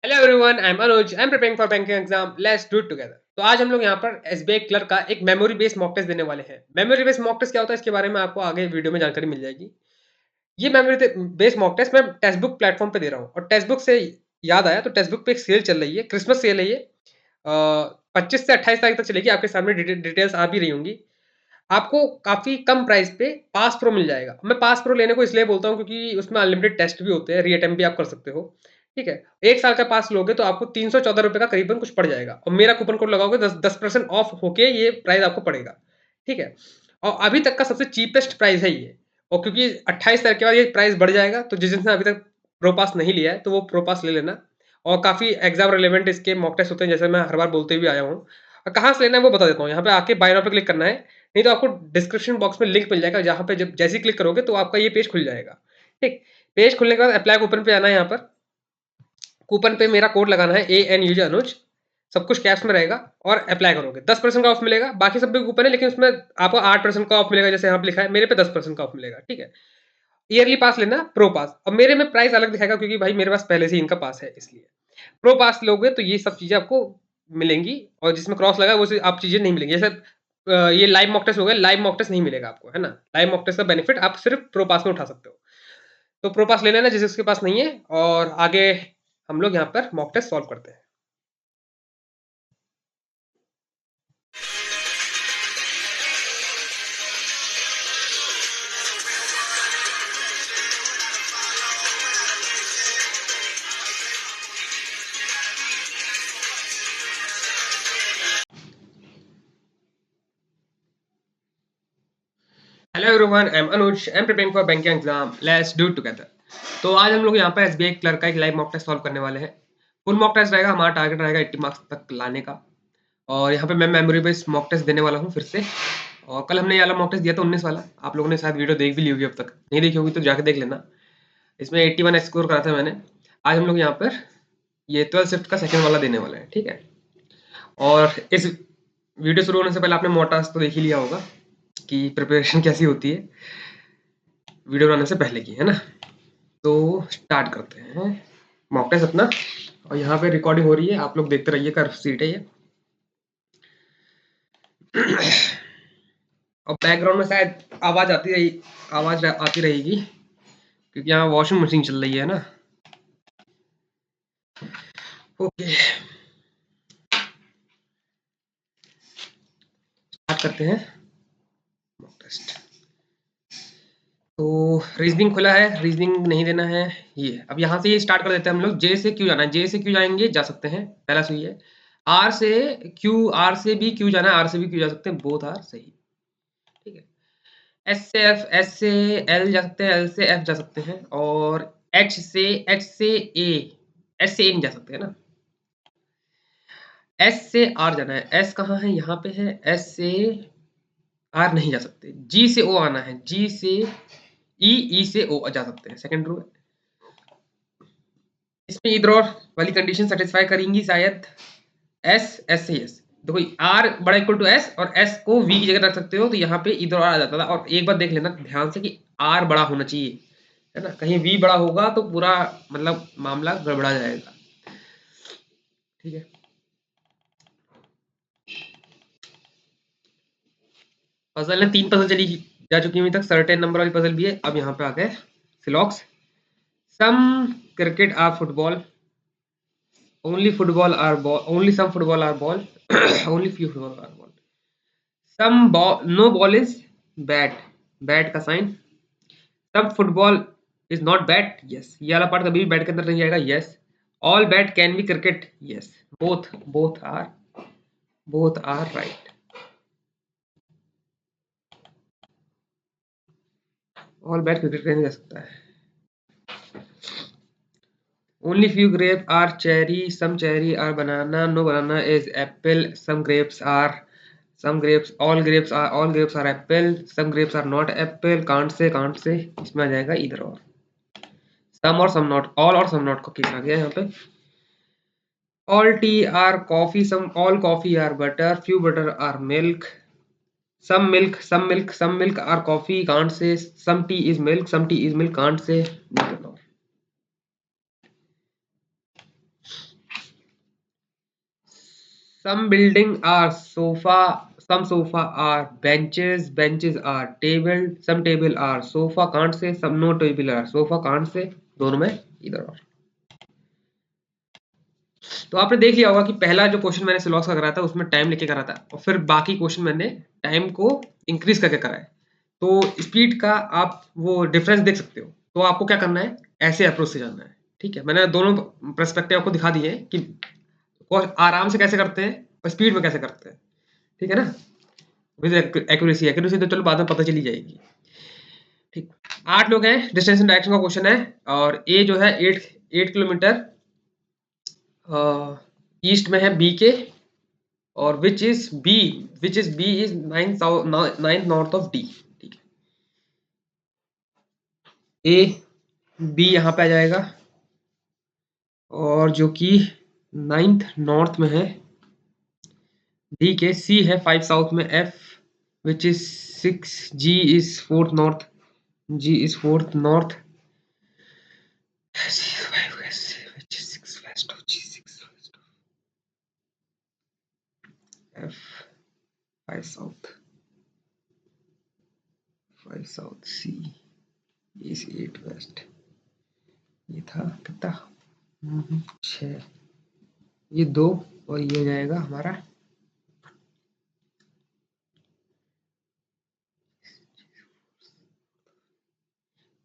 Hello everyone, I am Anuj. I am preparing for banking exam. Let's do it together. तो आज हम लोग यहाँ पर एसबीआई क्लर्क का एक मेमोरी बेस्ड मॉक टेस्ट देने वाले हैं। मेमोरी बेस्ड मॉक टेस्ट क्या होता है, इसके बारे में आपको आगे वीडियो में जानकारी मिल जाएगी। ये मेमोरी बेस्ड मॉक टेस्ट मैं टेक्स्ट बुक प्लेटफॉर्म पे दे रहा हूँ, और टेक्स्ट बुक से याद आया तो टेक्स्ट बुक पे एक सेल चल रही है, क्रिसमस सेल है ये। 25 से 28 तारीख तक चलेगी। आपके सामने डिटेल्स आ भी रही होंगी। आपको काफ़ी कम प्राइस पे पास प्रो मिल जाएगा। मैं पास प्रो लेने को इसलिए बोलता हूँ क्योंकि उसमें अनलिमिटेड टेस्ट भी होते हैं, री-अटेम्प्ट भी आप कर सकते हो। ठीक है? 1 साल का पास लोगे तो आपको ₹314 का करीबन कुछ पड़ जाएगा, और मेरा कूपन कोड लगाओगे 10% ऑफ होके ये प्राइस आपको पड़ेगा। ठीक है? और अभी तक का सबसे चीपेस्ट प्राइस है ये। और क्योंकि 28 तारीख के बाद ये प्राइस बढ़ जाएगा, तो जिसने अभी तक प्रो पास नहीं लिया है तो वो प्रो पास ले लेना। और काफ़ी एग्ज़ाम रिलेवेंट इसके मॉक टेस्ट होते हैं, जैसे मैं हर बार बोलते हुए आया हूँ। और कहाँ से लेना है वो बता देता हूँ। यहाँ पे आके बाय नाउ पे क्लिक करना है, नहीं तो आपको डिस्क्रिप्शन बॉक्स में लिंक मिल जाएगा, जहाँ पे जब जैसे ही क्लिक करोगे तो आपका ये पेज खुल जाएगा। ठीक, पेज खुलने के बाद अप्लाई कूपन पे आना है। यहाँ पर कूपन पे मेरा कोड लगाना है ANUJ अनुज, सब कुछ कैप्स में रहेगा, और अप्लाई करोगे 10% का ऑफ मिलेगा। बाकी सब भी कूपन है, लेकिन उसमें आपको 8% का ऑफ मिलेगा, जैसे यहाँ पे लिखा है। मेरे पे 10% का ऑफ मिलेगा। ठीक है? ईयरली पास लेना, प्रो पास। और मेरे में प्राइस अलग दिखाएगा क्योंकि भाई मेरे पास पहले से ही इनका पास है, इसलिए। प्रो पास लोगे तो ये सब चीज़ें आपको मिलेंगी, और जिसमें क्रॉस लगा है वो आप चीज़ें नहीं मिलेंगी। जैसे ये लाइव मॉक टेस्ट हो गया, लाइव मॉक टेस्ट नहीं मिलेगा आपको, है ना? लाइव मॉक टेस्ट का बेनिफिट आप सिर्फ प्रो पास में उठा सकते हो। तो प्रो पास ले लेना जिसे उसके पास नहीं है, और आगे हम लोग यहाँ पर मॉक टेस्ट सॉल्व करते हैं। Hello everyone, I am Anuj. I am preparing for banking exam. Let's do it together. तो आज हम लोग यहाँ पर एसबीआई क्लर्क का एक लाइव मॉक टेस्ट सॉल्व करने वाले हैं। फुल मॉक टेस्ट रहेगा, हमारा टारगेट रहेगा 80 मार्क्स तक लाने का। और यहाँ पे मैं मेमोरी बेस्ड मॉक टेस्ट देने वाला हूँ फिर से। और कल हमने ये वाला मॉक टेस्ट दिया था 19 वाला। आप लोगों ने शायद वीडियो देख भी ली होगी, अब तक नहीं देखी होगी तो जाके देख लेना। इसमें 81 स्कोर करा था मैंने। आज हम लोग यहाँ पर ये 12 शिफ्ट का सेकंड वाला देने वाले हैं। ठीक है? और इस वीडियो शुरू होने से पहले आपने मॉक टेस्ट तो देख ही लिया होगा कि प्रिपरेशन कैसी होती है वीडियो बनाने से पहले की, है ना? तो स्टार्ट करते हैं मॉक टेस्ट अपना। और यहाँ पे रिकॉर्डिंग हो रही है, आप लोग देखते रहिए। कर्व सीट है ये। और बैकग्राउंड में शायद आवाज आती रहेगी, क्योंकि यहाँ वॉशिंग मशीन चल रही है ना। ओके, स्टार्ट करते हैं मॉक टेस्ट। तो रीजनिंग खुला है, रीजनिंग नहीं देना है ये। अब यहाँ से ये स्टार्ट कर देते हैं हम लोग। जे से क्यू जाना है, जे से क्यू जाएंगे, जा सकते हैं, पहला सही है। आर से क्यू, आर से भी क्यू जाना है, आर से भी क्यू जा सकते हैं, बोथ आर सही। ठीक है? एस से एफ, एस से एल जा सकते हैं, एल से एफ जा सकते हैं, और एच से ए, एस से ए नहीं जा सकते, है ना? एस से आर जाना है। एस कहाँ है? यहाँ पे है। एस से आर नहीं जा सकते। जी से ओ आना है, जी से ई, ई से ओ जा सकते हैं, सेकंड रो है। इसमें इधर और वाली कंडीशन सेटिस्फाई करेंगी शायद। एस, एस से एस। देखो, आर बड़ा इक्वल टू एस, और एस को वी की जगह रख सकते हो, तो यहाँ पे इधर और आ जाता था। और एक बार देख लेना ध्यान से कि आर बड़ा होना चाहिए, है ना? कहीं वी बड़ा होगा तो पूरा मतलब मामला गड़बड़ा जाएगा। ठीक है? पजल है, 3 पजल चली जा चुकी है अभी तक। सर्टेन नंबर वाली पजल भी है। अब यहाँ पे आ गए सिलॉक्स। Some cricket are football, only football are ball, only some football are ball, only few football are ball. Some ball, no ball is bat, bat का sign. Some football is not bat, yes. ये वाला part कभी भी bat के अंदर नहीं आएगा, yes. All bat can be cricket, yes. Both, both are right. All bat cricket नहीं जा सकता है। Only few grapes are cherry, some cherry are banana, no banana is apple, all grapes are apple, some grapes are not apple, can't say, इसमें आ जाएगा इधर और। Some और some not, all और some not को केस आ गया यहाँ पे। All tea are coffee, all coffee are butter, few butter are milk, some milk are coffee, can't say, some tea is milk, can't say, neither nor। some building are sofa, some sofa are benches, benches are table, some table are sofa, can't say, some no table are sofa, can't say, दोनों में इधर और। तो आपने देख लिया होगा कि पहला जो क्वेश्चन मैंने सिलॉक्स का करा था उसमें टाइम लेके करा था और फिर बाकी क्वेश्चन मैंने टाइम को इंक्रीज करके कराए। तो स्पीड का आप वो डिफरेंस देख सकते हो। तो आपको क्या करना है, ऐसे अप्रोच से जाना है। ठीक है, मैंने दोनों पर्सपेक्टिव आपको दिखा दिए हैं कि आराम से कैसे करते हैं और स्पीड में कैसे करते हैं। ठीक है ना, विद एक्यूरेसी। एक्यूरेसी तो चलो बाद में पता चली जाएगी। ठीक, 8 लोग हैं, डिस्टेंस एंड डायरेक्शन का क्वेश्चन है और ए जो है 8 किलोमीटर ईस्ट में है बी के, और which is B is 9 north of D. ठीक है, ए बी यहाँ पे आ जाएगा और जो कि 9th नॉर्थ में है, डी के सी है 5 साउथ में, F which is 6, G is 4th north, G is 4th north, C is 5 west, which is 6 west of G, 6 west of F, 5 south, 5 south, C is 8 west। ये था कितना, 6, ये 2 और ये हो जाएगा हमारा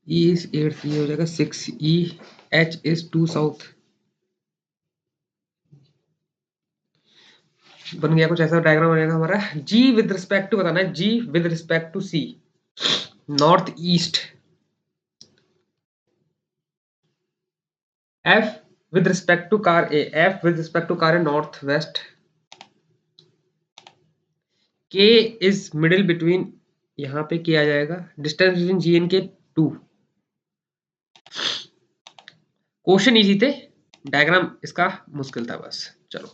E is 8, ये हो जाएगा 6 E, H is 2 साउथ। बन गया कुछ ऐसा डायग्राम बनेगा हमारा। G विद रिस्पेक्ट टू बताना है, G with respect to C north east, F with respect to car A, F with respect to car A north west, K is middle between, यहाँ पे क्या आ जाएगा, distance between G and K 2। Question easy थे, diagram इसका मुश्किल था बस। चलो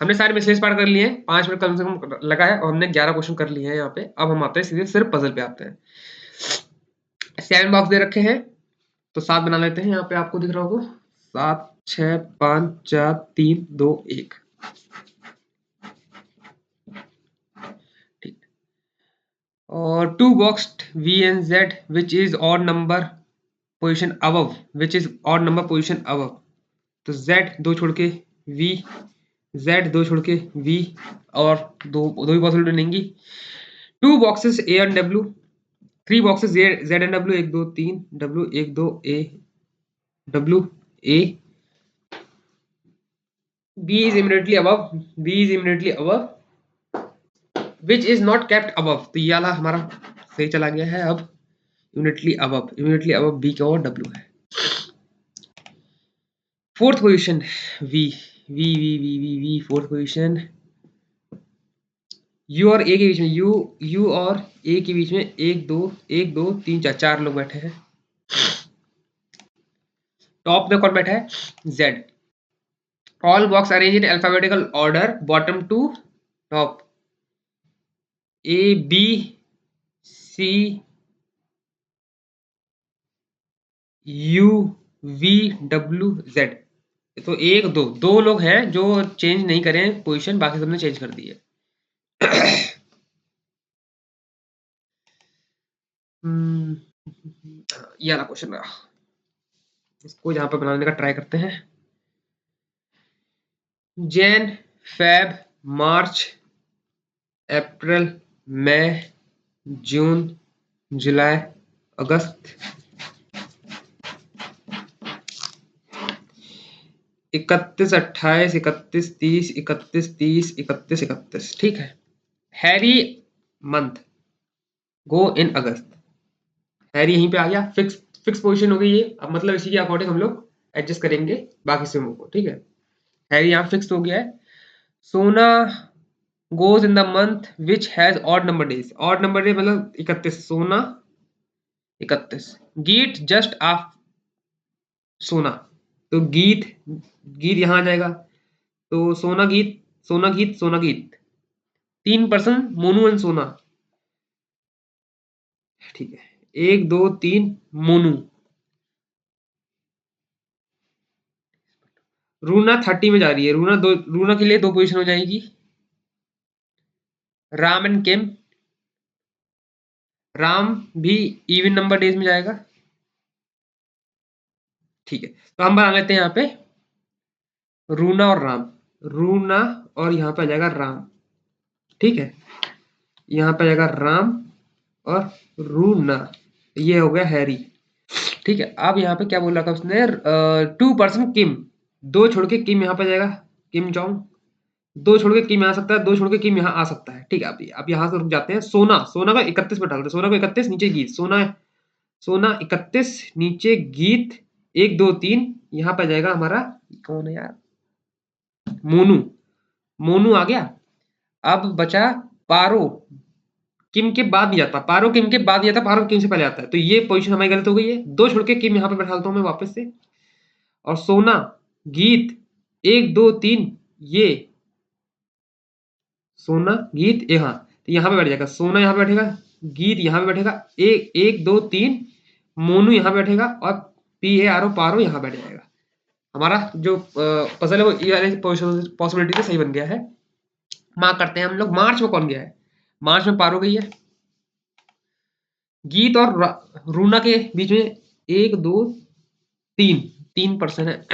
हमने सारे मैसेज पार्ट कर लिए हैं, 5 मिनट कम से कम लगा है और हमने 11 क्वेश्चन कर लिए हैं यहाँ पे। अब हम आते हैं सीधे सिर्फ पजल पे आते हैं। 7 बॉक्स दे रखे हैं तो 7 बना लेते हैं। यहाँ पे आपको दिख रहा होगा 7 6 5 4 3 2 1। ठीक, और 2 box V and Z which is odd number position above, which is odd number position above। तो Z 2 छोड़ के V, Z 2 छोड़ के V, और दो ही पॉसिबिलिटी बनेंगी। 2 boxes A and W, 3 boxes Z and W, 1 2 3 W, 1 2 A W A, B is immediately above, B is immediately above, which is not kept above। तो ये वाला हमारा सही चला गया है। अब immediately above B का और W है। 4th position V, 4th position, U और A के बीच में, U और A के बीच में 1 2 1 2 3 4 4 लोग बैठे हैं। टॉप में कौन बैठा है, Z। All box arrange in alphabetical order bottom to top, A B C U V W Z। तो 1 2 लोग हैं जो चेंज नहीं करें पोजीशन, बाकी सबने चेंज कर दी है। ये वाला क्वेश्चन रहा, इसको यहाँ पे बनाने का ट्राई करते हैं। जैन फेब मार्च अप्रैल मई जून जुलाई अगस्त 31 28 31 30 31 30 31 31। ठीक है, हैरी मंथ गो इन अगस्त, हैरी यहीं पे आ गया, फिक्स पोजीशन हो गई ये। अब मतलब इसी के अकॉर्डिंग हम लोग एडजस्ट करेंगे बाकी सिमों को। ठीक है, हैरी यहाँ फिक्स हो गया है। सोना goes in the month which has odd number days, odd number day मतलब 31, सोना 31। गीत जस्ट आफ सोना, तो गीत गीत यहाँ आ जाएगा, तो सोना गीत सोना गीत सोना गीत, 3 पर्सन मोनू एंड सोना। ठीक है, 1 2 3 मोनू, रूना 30 में जा रही है। रूना के लिए 2 पोजीशन हो जाएगी। राम एंड किम। राम भी इवन नंबर डेज में जाएगा। ठीक है, तो हम बना लेते हैं यहाँ पे रूना और राम। रूना और यहाँ पे आ जाएगा राम। ठीक है, यहाँ पे आ जाएगा राम और रूना। ये हो गया हैरी। ठीक है, अब यहाँ पे क्या बोल रखा उसने, 2% किम। 2 छोड़ के किम यहाँ पे जाएगा, किम जोंग। 2 छोड़ के किम यहाँ आ सकता है, 2 छोड़ के किम यहाँ आ सकता है। ठीक है, अब यहाँ से रुक जाते हैं। सोना, सोना को 31 पे डालते हैं। सोना को 31 नीचे गीत। सोना, सोना 31 नीचे गीत। 1 2 3 यहाँ पे जाएगा हमारा, कौन है यार, मोनू। मोनू आ गया। अब बचा पारो। किम के बाद नहीं जाता, पारो किम के बाद नहीं जाता, पारो किम से पहले आता है। तो ये पोजीशन हमारी गलत हो गई है। 2 छोड़ के किम यहाँ पे बैठा देता हूँ मैं वापस से। और सोना, गीत 1 2 3, ये सोना गीत यहाँ, तो यहाँ पे बैठ जाएगा। सोना यहाँ पे बैठेगा, गीत यहाँ पे बैठेगा। 1 2 3 मोनू यहाँ बैठेगा और PARO पारो यहाँ बैठ जाएगा। हमारा जो पजल है वो ये वाले पॉसिबिलिटी से सही बन गया है। मार्क करते हैं हम लोग। मार्च में कौन गया है? मार्च में पारो गई है। गीत और रूना के बीच में 1 2 3% है।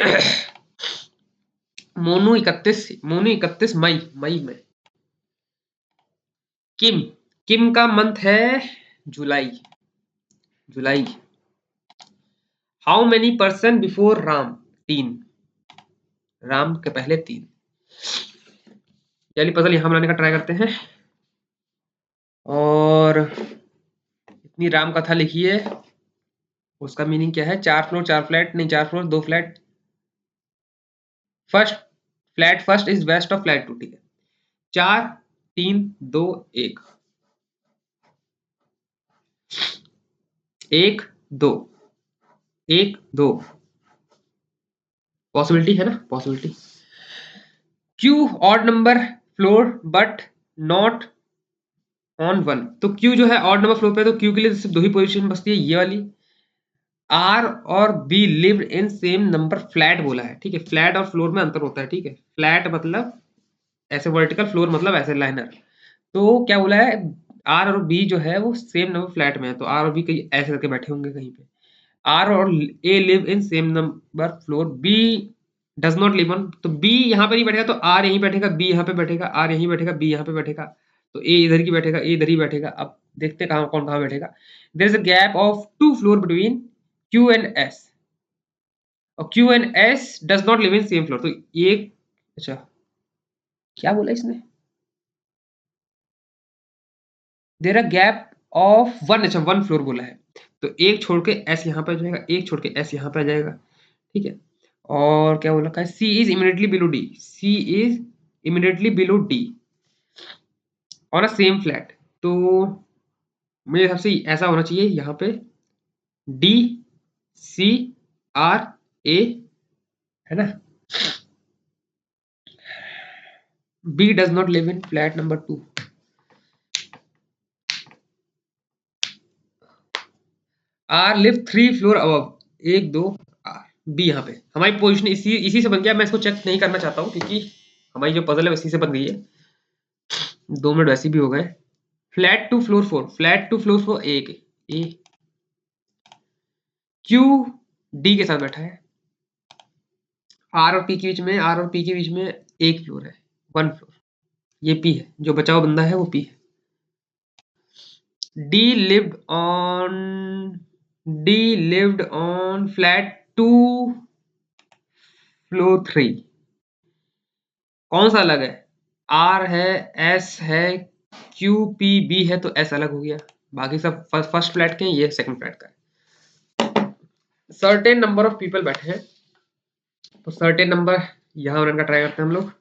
मोनू 31 मई में। किम, किम का मंथ है जुलाई। जुलाई। How many person before Ram? 3। Ram के पहले 3। चलिए पजल यहां बनाने का ट्राई करते हैं। और इतनी राम कथा लिखी है, उसका मीनिंग क्या है? 4 फ्लोर 4 फ्लैट, नहीं 4 floor 2 flat. First flat first is best of flat 2। ठीक है, 4 3 2 1 1 2 1 2 पॉसिबिलिटी है ना, possibility. Q odd number floor but not on 1। तो क्यू जो है ऑड नंबर फ्लोर पे है, तो क्यू के लिए सिर्फ 2 ही पोजीशन बचती है, ये वाली। आर और be lived in same number flat बोला है। ठीक है, फ्लैट और फ्लोर में अंतर होता है। ठीक है, फ्लैट मतलब ऐसे वर्टिकल, फ्लोर मतलब ऐसे लाइनर। तो क्या बोला है, आर और बी जो है वो सेम नंबर फ्लैट में है, तो आर और बी कहीं ऐसे करके बैठे होंगे कहीं पे। आर और A live in same number floor, B does not live on. तो बी यहाँ पे नहीं बैठेगा, तो आर यहीं बैठेगा, बी यहाँ पे बैठेगा, आर यहीं बैठेगा, बी यहाँ पे बैठेगा। तो ए इधर की बैठेगा, ए इधर ही बैठेगा। अब देखते हैं कहाँ कौन कहाँ बैठेगा। There is a gap of 2 floor between Q and S, और Q and S does not live in same floor. तो ये, अच्छा क्या बोला इसने, देयर अ गैप ऑफ 1। अच्छा 1 फ्लोर बोला है, तो एक छोड़ के एस यहाँ पे आ जाएगा, एक छोड़ के एस यहाँ पे आ जाएगा। ठीक है, और क्या बोल रखा है, C is immediately below D. C is immediately below D on a same flat. तो मेरे हिसाब से ऐसा होना चाहिए यहाँ पे, डी सी आर ए, है ना। B does not live in flat number 2। R live 3 floor above. 1 2 R B. यहाँ पे हमारी पोजीशन इसी इसी से बन गया। मैं इसको चेक नहीं करना चाहता हूँ क्योंकि हमारी जो पजल है इसी से बन गई है। 2 मिनट वैसे भी हो गए। Flat two floor 4, flat two floor 4 एक ए, क्यू डी के साथ बैठा है। आर और पी के बीच में, आर और पी के बीच में एक फ्लोर है, 1 फ्लोर। ये पी है, जो बचा हुआ बंदा है वो पी है। D lived on, D lived on flat 2 floor 3। कौन सा अलग है? आर है, एस है, क्यू पी बी है, तो एस अलग हो गया। बाकी सब फर्स्ट फ्लैट के हैं, ये सेकंड फ्लैट का है। सर्टेन नंबर ऑफ पीपल बैठे हैं, तो सर्टेन नंबर यहां बनाने का ट्राई करते हैं हम लोग।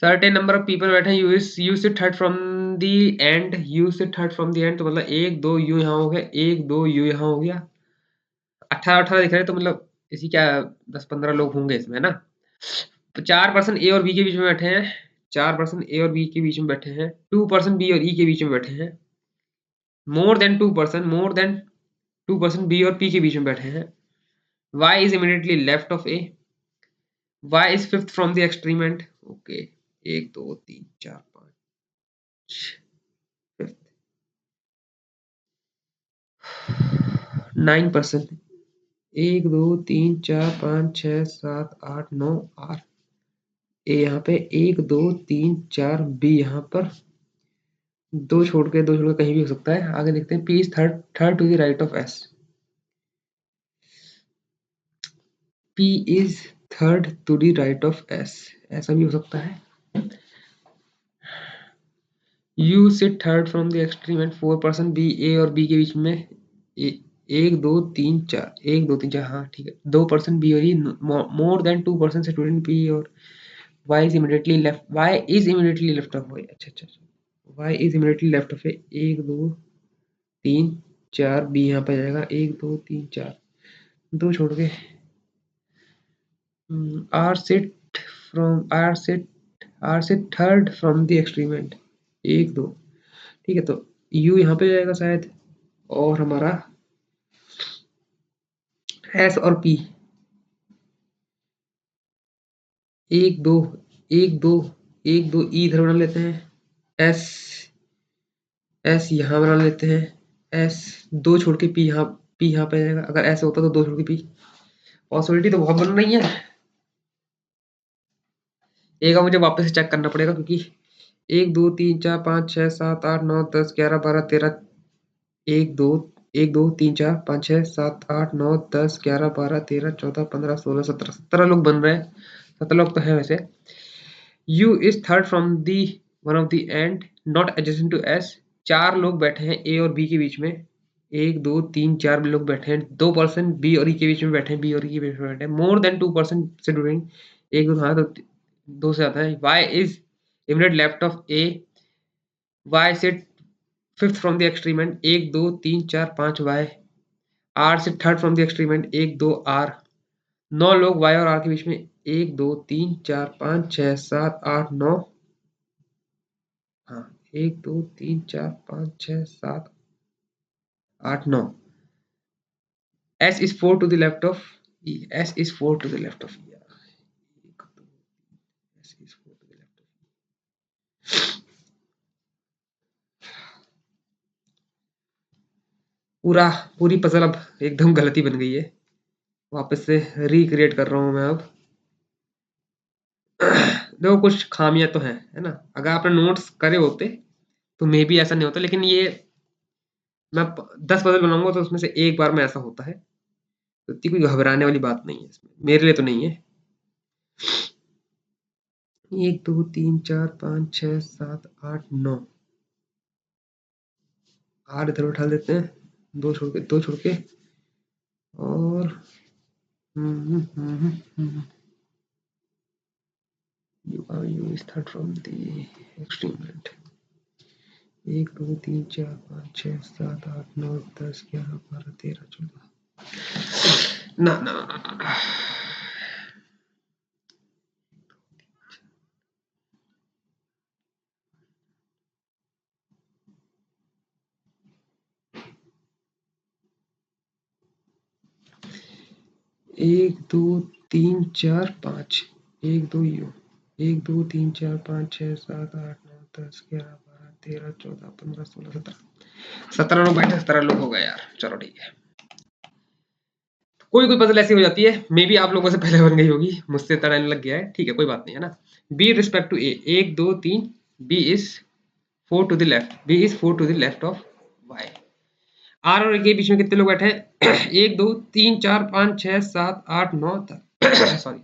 सर्टेन नंबर ऑफ पीपल बैठे हैं, you sit third from the and, you sit third from the and, तो मतलब 1 2 यू यहाँ हो गया, 1 2 यू यहाँ हो गया। 18 दिख रहे हैं, तो मतलब इसी क्या 10-15 लोग होंगे इसमें, है ना। तो 4 पर्सन ए और बी के बीच में बैठे हैं, 4 पर्सन ए और बी के बीच में बैठे हैं, 2 पर्सन बी और ई के बीच में बैठे हैं, मोर देन 2 पर्सन बी और पी के बीच में बैठे हैं, y is immediately left of a, y is fifth from the extreme end. Okay 1 2 3 4 5 fifth 9%। 1 2 3 4 5 6 7 8 9 R A यहाँ पे 1 2 3 4 बी यहाँ पर दो छोड़ के कहीं भी हो सकता है। आगे देखते हैं P is third third to the right of S. P is third to the right of S, ऐसा भी हो सकता है। You sit third from the extreme end 4% B A और बी के बीच में एक दो तीन चार 1 2 3 4 हाँ ठीक है 2% बी और ई मोर देन 2% स्टूडेंट बी और y is immediately left of y। अच्छा अच्छा y is immediately left of a 1 2 3 4 b यहाँ पे जाएगा 1 2 3 4 दो छोड़ के r sit third from the extreme and 1 2 ठीक है तो u यहाँ पे जाएगा शायद और हमारा s और p 1 2 1 2 1 2 e इधर बना लेते हैं s यहाँ बना लेते हैं s दो छोड़ के p यहाँ पे जाएगा। अगर ऐसे होता तो दो छोड़ के p पॉसिबिलिटी तो बहुत बन रही है। एक मुझे वापस से चेक करना पड़ेगा क्योंकि 1 2 3 4 5 6 7 8 9 10 11 12 13 1 2 1 2 3 4 5 6 7 8 9 10 11 12 13 14 15 16 17 17 लोग बन रहे हैं। 17 लोग तो हैं वैसे। U is third from the one of the end not adjacent to S। चार लोग बैठे हैं A और B के बीच में 1 2 3 4 लोग बैठे हैं 2% B और E के बीच में बैठे हैं B और E के बीच में बैठे हैं मोर देन 2% से डूइंग एक दो हाँ तो दो से आता है। Y is immediate left of A, Y से fifth from the extreme and 1 2 3 4 5 Y, R से third from the extreme and 1 2 R। 9 लोग Y और R के बीच में 1 2 3 4 5 6 7 8 9 हाँ 1 2 3 4 5 6 7 8 9 S is 4 to the left of E, S is 4 to the left of E, S is 4 to the left of E। पूरी puzzle अब एकदम गलती बन गई है। वापस से रिक्रिएट कर रहा हूँ मैं अब। देखो कुछ खामियां तो हैं है ना। अगर आपने नोट्स करे होते तो मे बी ऐसा नहीं होता, लेकिन ये मैं 10 पजल बनाऊंगा तो उसमें से एक बार में ऐसा होता है, तो इतनी कोई घबराने वाली बात नहीं है इसमें, मेरे लिए तो नहीं है। 1 2 3 4 5 6 7 8 9 आठ इधर उठा देते हैं, दो छोड़ के और you is third from the extreme end। 1 2 3 4 5 6 7 8 9 10 11 12 13 14 ना ना ना ना ना 1 2 3 4 5 1 2 यू 1 2 3 4 5 6 7 8 9 10 11 12 13 14 15 16 17 लोग बैठे 17 लोग हो गए यार। चलो ठीक है, कोई पजल ऐसी हो जाती है, मे बी आप लोगों से पहले बन गई होगी, मुझसे तड़ाने लग गया है, ठीक है कोई बात नहीं है ना। B respect to A 1 2 3 B is 4 to the left, B is 4 to the left of Y. R और ए के बीच में कितने लोग बैठे हैं 1 2 3 4 5 6 7 8 9 10 सॉरी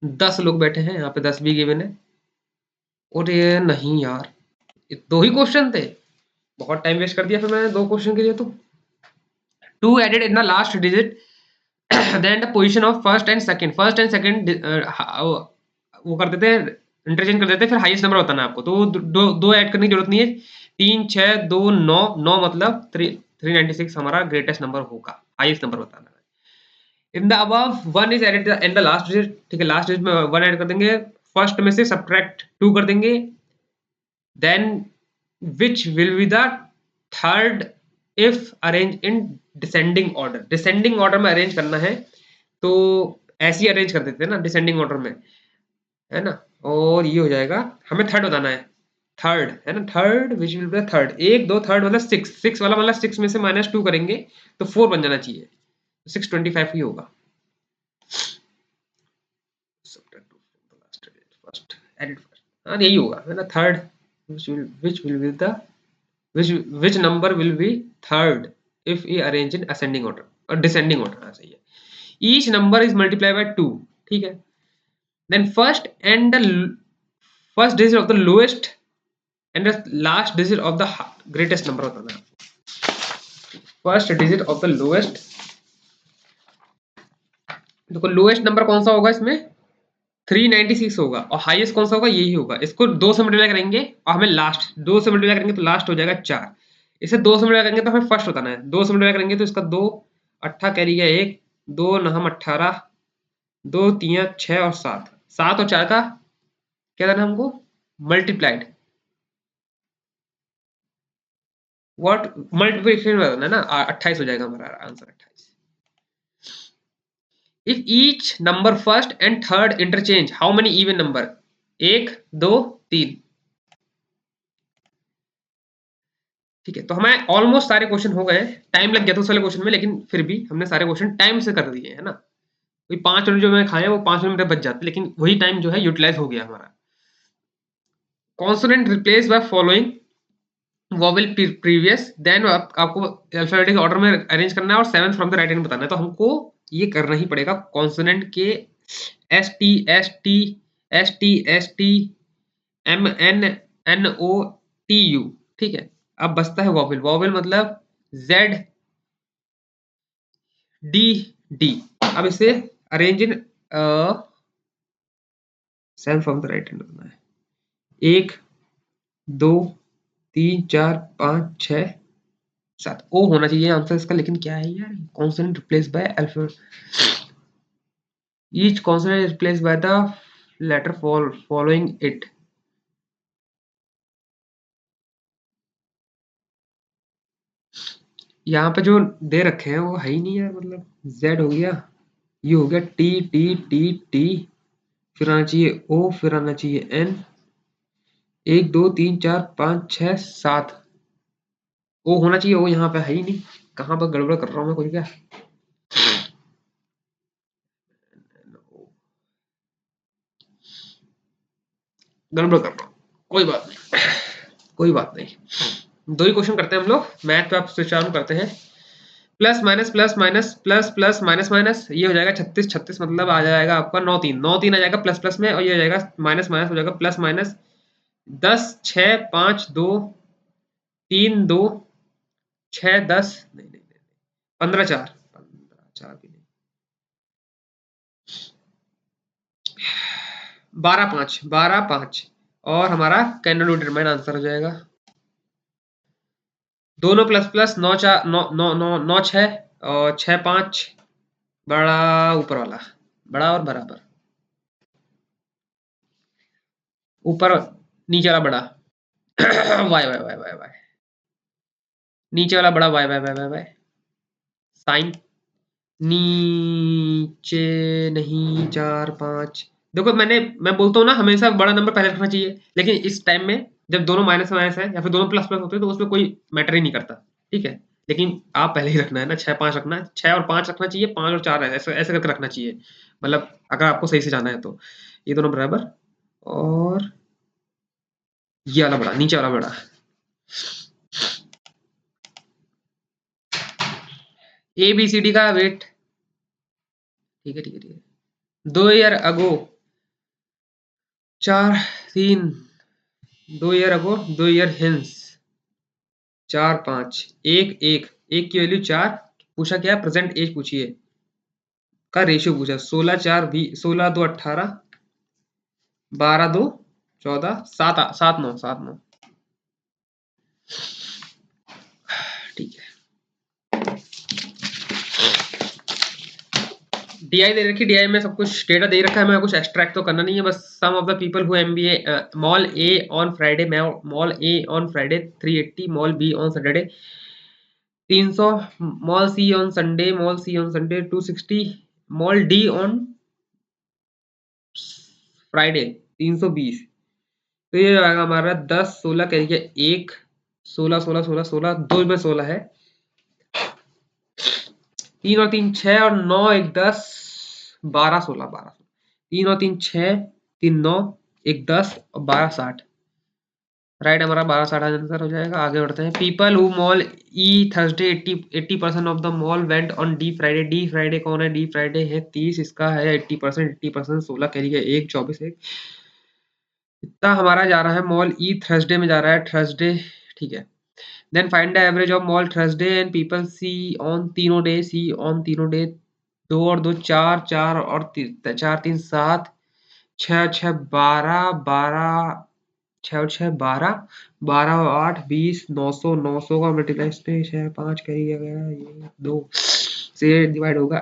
10 लोग बैठे हैं यहाँ पे, 10 भी गिवन है। और ये नहीं यार, ये दो ही क्वेश्चन थे, बहुत टाइम वेस्ट कर दिया फिर मैंने दो क्वेश्चन के लिए। तो 2 added in the last digit then the position of first and second, first and second वो कर देते हैं, इंटरचेंज कर देते हैं, फिर हाईएस्ट नंबर बताना है आपको। तो दो ऐड करने की जरूरत नहीं है, 3 6 2 9 9 मतलब 396 हमारा ग्रेटेस्ट नंबर होगा, हाईएस्ट नंबर बताना है। In the above 1 is added in the last digit, ठीक है लास्ट डिजिट में 1 ऐड कर देंगे, फर्स्ट में से सब्ट्रैक्ट 2 कर देंगे, then which will be the third if arrange in descending order, descending order में अरेंज करना है तो ऐसे ही अरेंज कर देते हैं ना डिसेंडिंग ऑर्डर में, है ना। और ये हो जाएगा, हमें थर्ड बताना है, थर्ड है ना, third which will B third, एक दो थर्ड मतलब सिक्स, सिक्स वाला मतलब सिक्स में से -2 करेंगे तो 4 बन जाना चाहिए, 625 ही होगा। फर्स्ट एडिट फर्स्ट, हाँ यही होगा है ना, third which will be the which number will be third if we arrange in ascending order और descending order, हाँ सही है। each number is multiplied by 2, ठीक है। then first digit of the lowest and the last digit of the greatest number बताना है। first digit of the lowest, देखो lowest number कौन सा होगा इसमें, 396 होगा, और हाईएस्ट कौन सा होगा, यही होगा। इसको 2 से मल्टीप्लाई करेंगे और हमें लास्ट 2 से मल्टीप्लाई करेंगे तो लास्ट हो जाएगा 4, इसे 2 से मल्टीप्लाई करेंगे तो हमें फर्स्ट बताना है, 2 से मल्टीप्लाई करेंगे तो इसका 2 अट्ठा कैरी गया 1, 2 नहम 18, 2 तियां 6 और 7, 7 और 4 का क्या करना है हमको, मल्टीप्लाइड, व्हाट मल्टीप्लिकेशन करना है ना, 28 हो जाएगा हमारा answer 28। If each number first and third interchange how many even number, 1 2 3, ठीक है। तो हमें ऑलमोस्ट सारे क्वेश्चन हो गए, टाइम लग गया था उस वाले क्वेश्चन में, लेकिन फिर भी हमने सारे क्वेश्चन टाइम से कर दिए है ना। वही 5 मिनट जो मैं खाया वो 5 मिनट बच जाते, लेकिन वही टाइम जो है यूटिलाइज हो गया हमारा। Consonant replace by following vowel previous, then आपको अल्फाबेटिक ऑर्डर में अरेंज करना है और 7th from the right hand बताना है। तो हमको ये करना ही पड़ेगा, कॉन्सोनेंट के S T S T S T S T M N N O T U, ठीक है। अब बचता है वोवेल, वोवेल मतलब जेड डी डी। अब इसे arrange in 7th from the right hand बताना है, 1 2 3 4 5 6 7, ओ होना चाहिए आंसर इसका, लेकिन क्या है यार, consonant replace by alphabet, each consonant replace by the letter following it. यहाँ पे जो दे रखे हैं वो है ही नहीं यार, मतलब जेड हो गया, ये हो गया टी टी टी टी, फिर आना चाहिए ओ, फिर आना चाहिए एन, 1 2 3 4 5 6 7, ओ होना चाहिए, ओ यहाँ पे है ही नहीं, कहाँ पर गड़बड़ कर रहा हूँ मैं कोई क्या, गड़बड़ कर रहा हूँ, कोई बात नहीं, कोई बात नहीं। 2 ही क्वेश्चन करते हैं हम लोग, मैथ पे आप स्विच ऑन करते हैं, plus minus plus minus plus plus minus minus, ये हो जाएगा 36 36 मतलब आ जाएगा आपका 9 3 9 3 आ जाएगा प्लस प्लस में, और ये हो जाएगा माइनस माइनस हो जाएगा प्लस माइनस, 10 6 5 2 3 2 6 10 नहीं नहीं नहीं 15 4 15 4 भी नहीं, 12 5 12 5, और हमारा कैन नॉट डिटरमाइन आंसर हो जाएगा। दोनों प्लस प्लस 9 4 9 9 9 9 6 और 6 5, बड़ा ऊपर वाला, बड़ा और बराबर, ऊपर नीचे वाला बड़ा Y Y Y Y Y, नीचे वाला बड़ा Y Y Y Y Y, sign नीचे नहीं 4 5, देखो मैं बोलता हूँ ना हमेशा बड़ा नंबर पहले रखना चाहिए, लेकिन इस टाइम में जब दोनों माइनस माइनस है या फिर दोनों प्लस प्लस होते हैं तो उसमें कोई मैटर ही नहीं करता, ठीक है। लेकिन आप पहले ही रखना है ना, 6 5 रखना है, 6 और 5 रखना चाहिए, 5 और 4 ऐसे ऐसे करके रखना चाहिए, मतलब अगर आपको सही से जाना है तो ये दोनों बराबर, और ये वाला बड़ा, नीचे वाला बड़ा, ए बी सी डी का वेट, ठीक है ठीक है ठीक है, 2 year ago 4 3, 2 year ago 2 year hence 4 5 1 1 1 की वैल्यू 4, पूछा क्या प्रेजेंट एज पूछिए का रेशियो पूछा, 16 4 भी 16 2 18, 12 2 14 7 7 9 7 9, ठीक है। डीआई दे रखी, डीआई में सब कुछ डेटा दे रखा है, मैं कुछ एक्सट्रैक्ट तो करना नहीं है, बस some of the people who MBA mall A on Friday, mall A on Friday 380, mall B on Saturday 300 mall C on Sunday, mall C on Sunday 260, mall D on Friday 320। तो ये आएगा हमारा 10 16 कह 1 16 16 16 16 2 में 16 है, 3 और 3 6 और 9 1 10 12 16 12 3 और 3 6 3 9 1 10 और 12 60। राइट, हमारा 12 60 आंसर हो जाएगा। आगे बढ़ते हैं। People who mall E Thursday 80% of the mall went on D Friday. D Friday कौन है? डी फ्राइडे है 30, इसका है 80%। 16 कैरी का 1 24 1 इतना हमारा जा रहा है। मॉल ई थर्सडे में जा रहा है, थर्सडे, ठीक है। Then find the average of mall Thursday and people C on तीनों डे, सी ऑन तीनों डे। 2 और 2 4 4 और 4 3 7 6 6 12 12 6 और 6 12 12 और 8 20 900 900 का मल्टीप्लाई पे 6 5 कैरी गया, ये 2 से डिवाइड होगा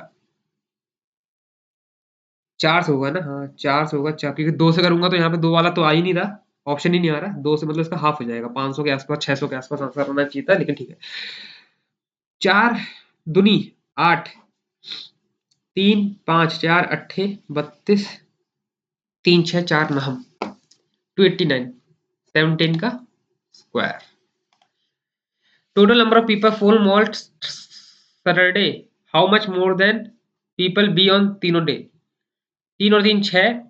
4 से होगा ना, हाँ 4 से होगा। 4 क्योंकि 2 से करूंगा तो यहाँ पे 2 वाला तो आ ही नहीं रहा, ऑप्शन ही नहीं आ रहा। 2 से मतलब इसका हाफ हो जाएगा, 500 के आसपास 600 के आसपास आंसर होना चाहिए था, लेकिन ठीक है। 4 दूनी 8 3 5 4 अट्ठे 32 3 6 4 9 289 17 का square. Total number of people full mall Saturday, how much more than people be on तीनों डे। 3 और 3 6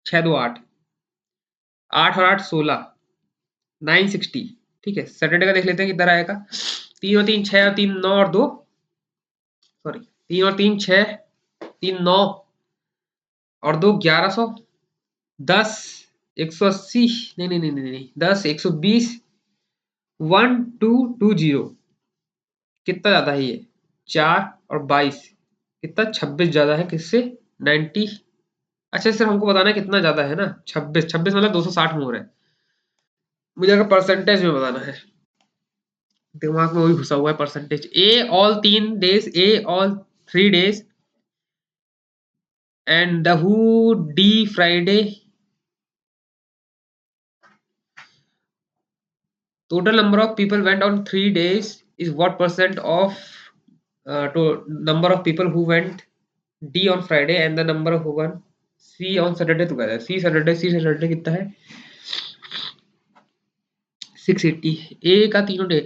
6 2 8 8 और 8 16 960, ठीक है। सैटरडे का देख लेते हैं किधर आएगा। 3 और 3 6 और 3 9 और 2, सॉरी 3 और 3 6 3 9 और 2 1100 10 180 नहीं नहीं नहीं नहीं नहीं 10 120 1220 कितना ज्यादा है ये 4 और 22 कितना 26 ज्यादा है किससे 90। अच्छा सिर्फ हमको बताना है कितना ज्यादा है ना, 26 26 मतलब 260 मोर है। मुझे अगर परसेंटेज में बताना है, दिमाग में वही घुसा हुआ है percentage. A all 3 days, A all 3 days and the who D Friday. Total number of people went on 3 days is what percent of to number of people who went D on Friday and the number of who went C on Saturday together। C Saturday कितना है 680। A का तीनों day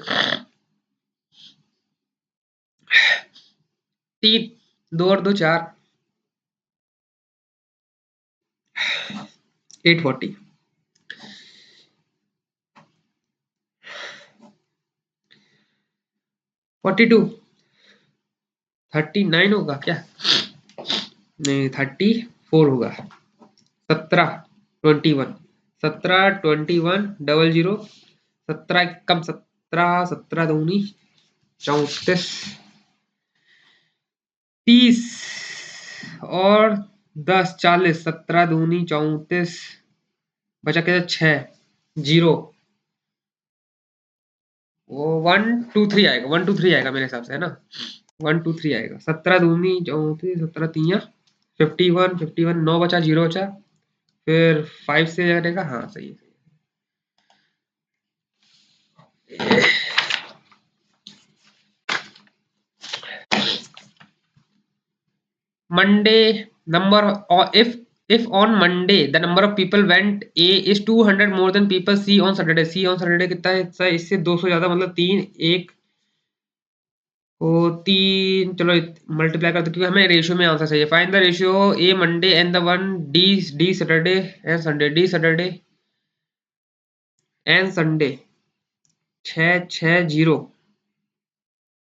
3 2 और 2 4 840 42 39 होगा क्या, नहीं 34 होगा। 17 21 17 21 00 17 कम 17 17 दूनी 34 30 और 10 40 17 दूनी 34 बचा के 6 0 वो 1 2 3 आएगा, 1 2 3 आएगा मेरे हिसाब से, है ना। 1 2 3 आएगा। 17 दूनी 34 17 3 51 51 9 बचा 0 बचा, फिर 5 से करेगा, हाँ सही है। Monday number, or if on Monday the number of people went A is 200 more than people C on Saturday। C on Saturday कितना है, इससे 200 ज्यादा, मतलब 3 1 को 3 चलो मल्टीप्लाई करते क्योंकि हमें रेशियो में आंसर चाहिए। Find the ratio A Monday and the one D D Saturday and Sunday. D Saturday and Sunday 6 6 0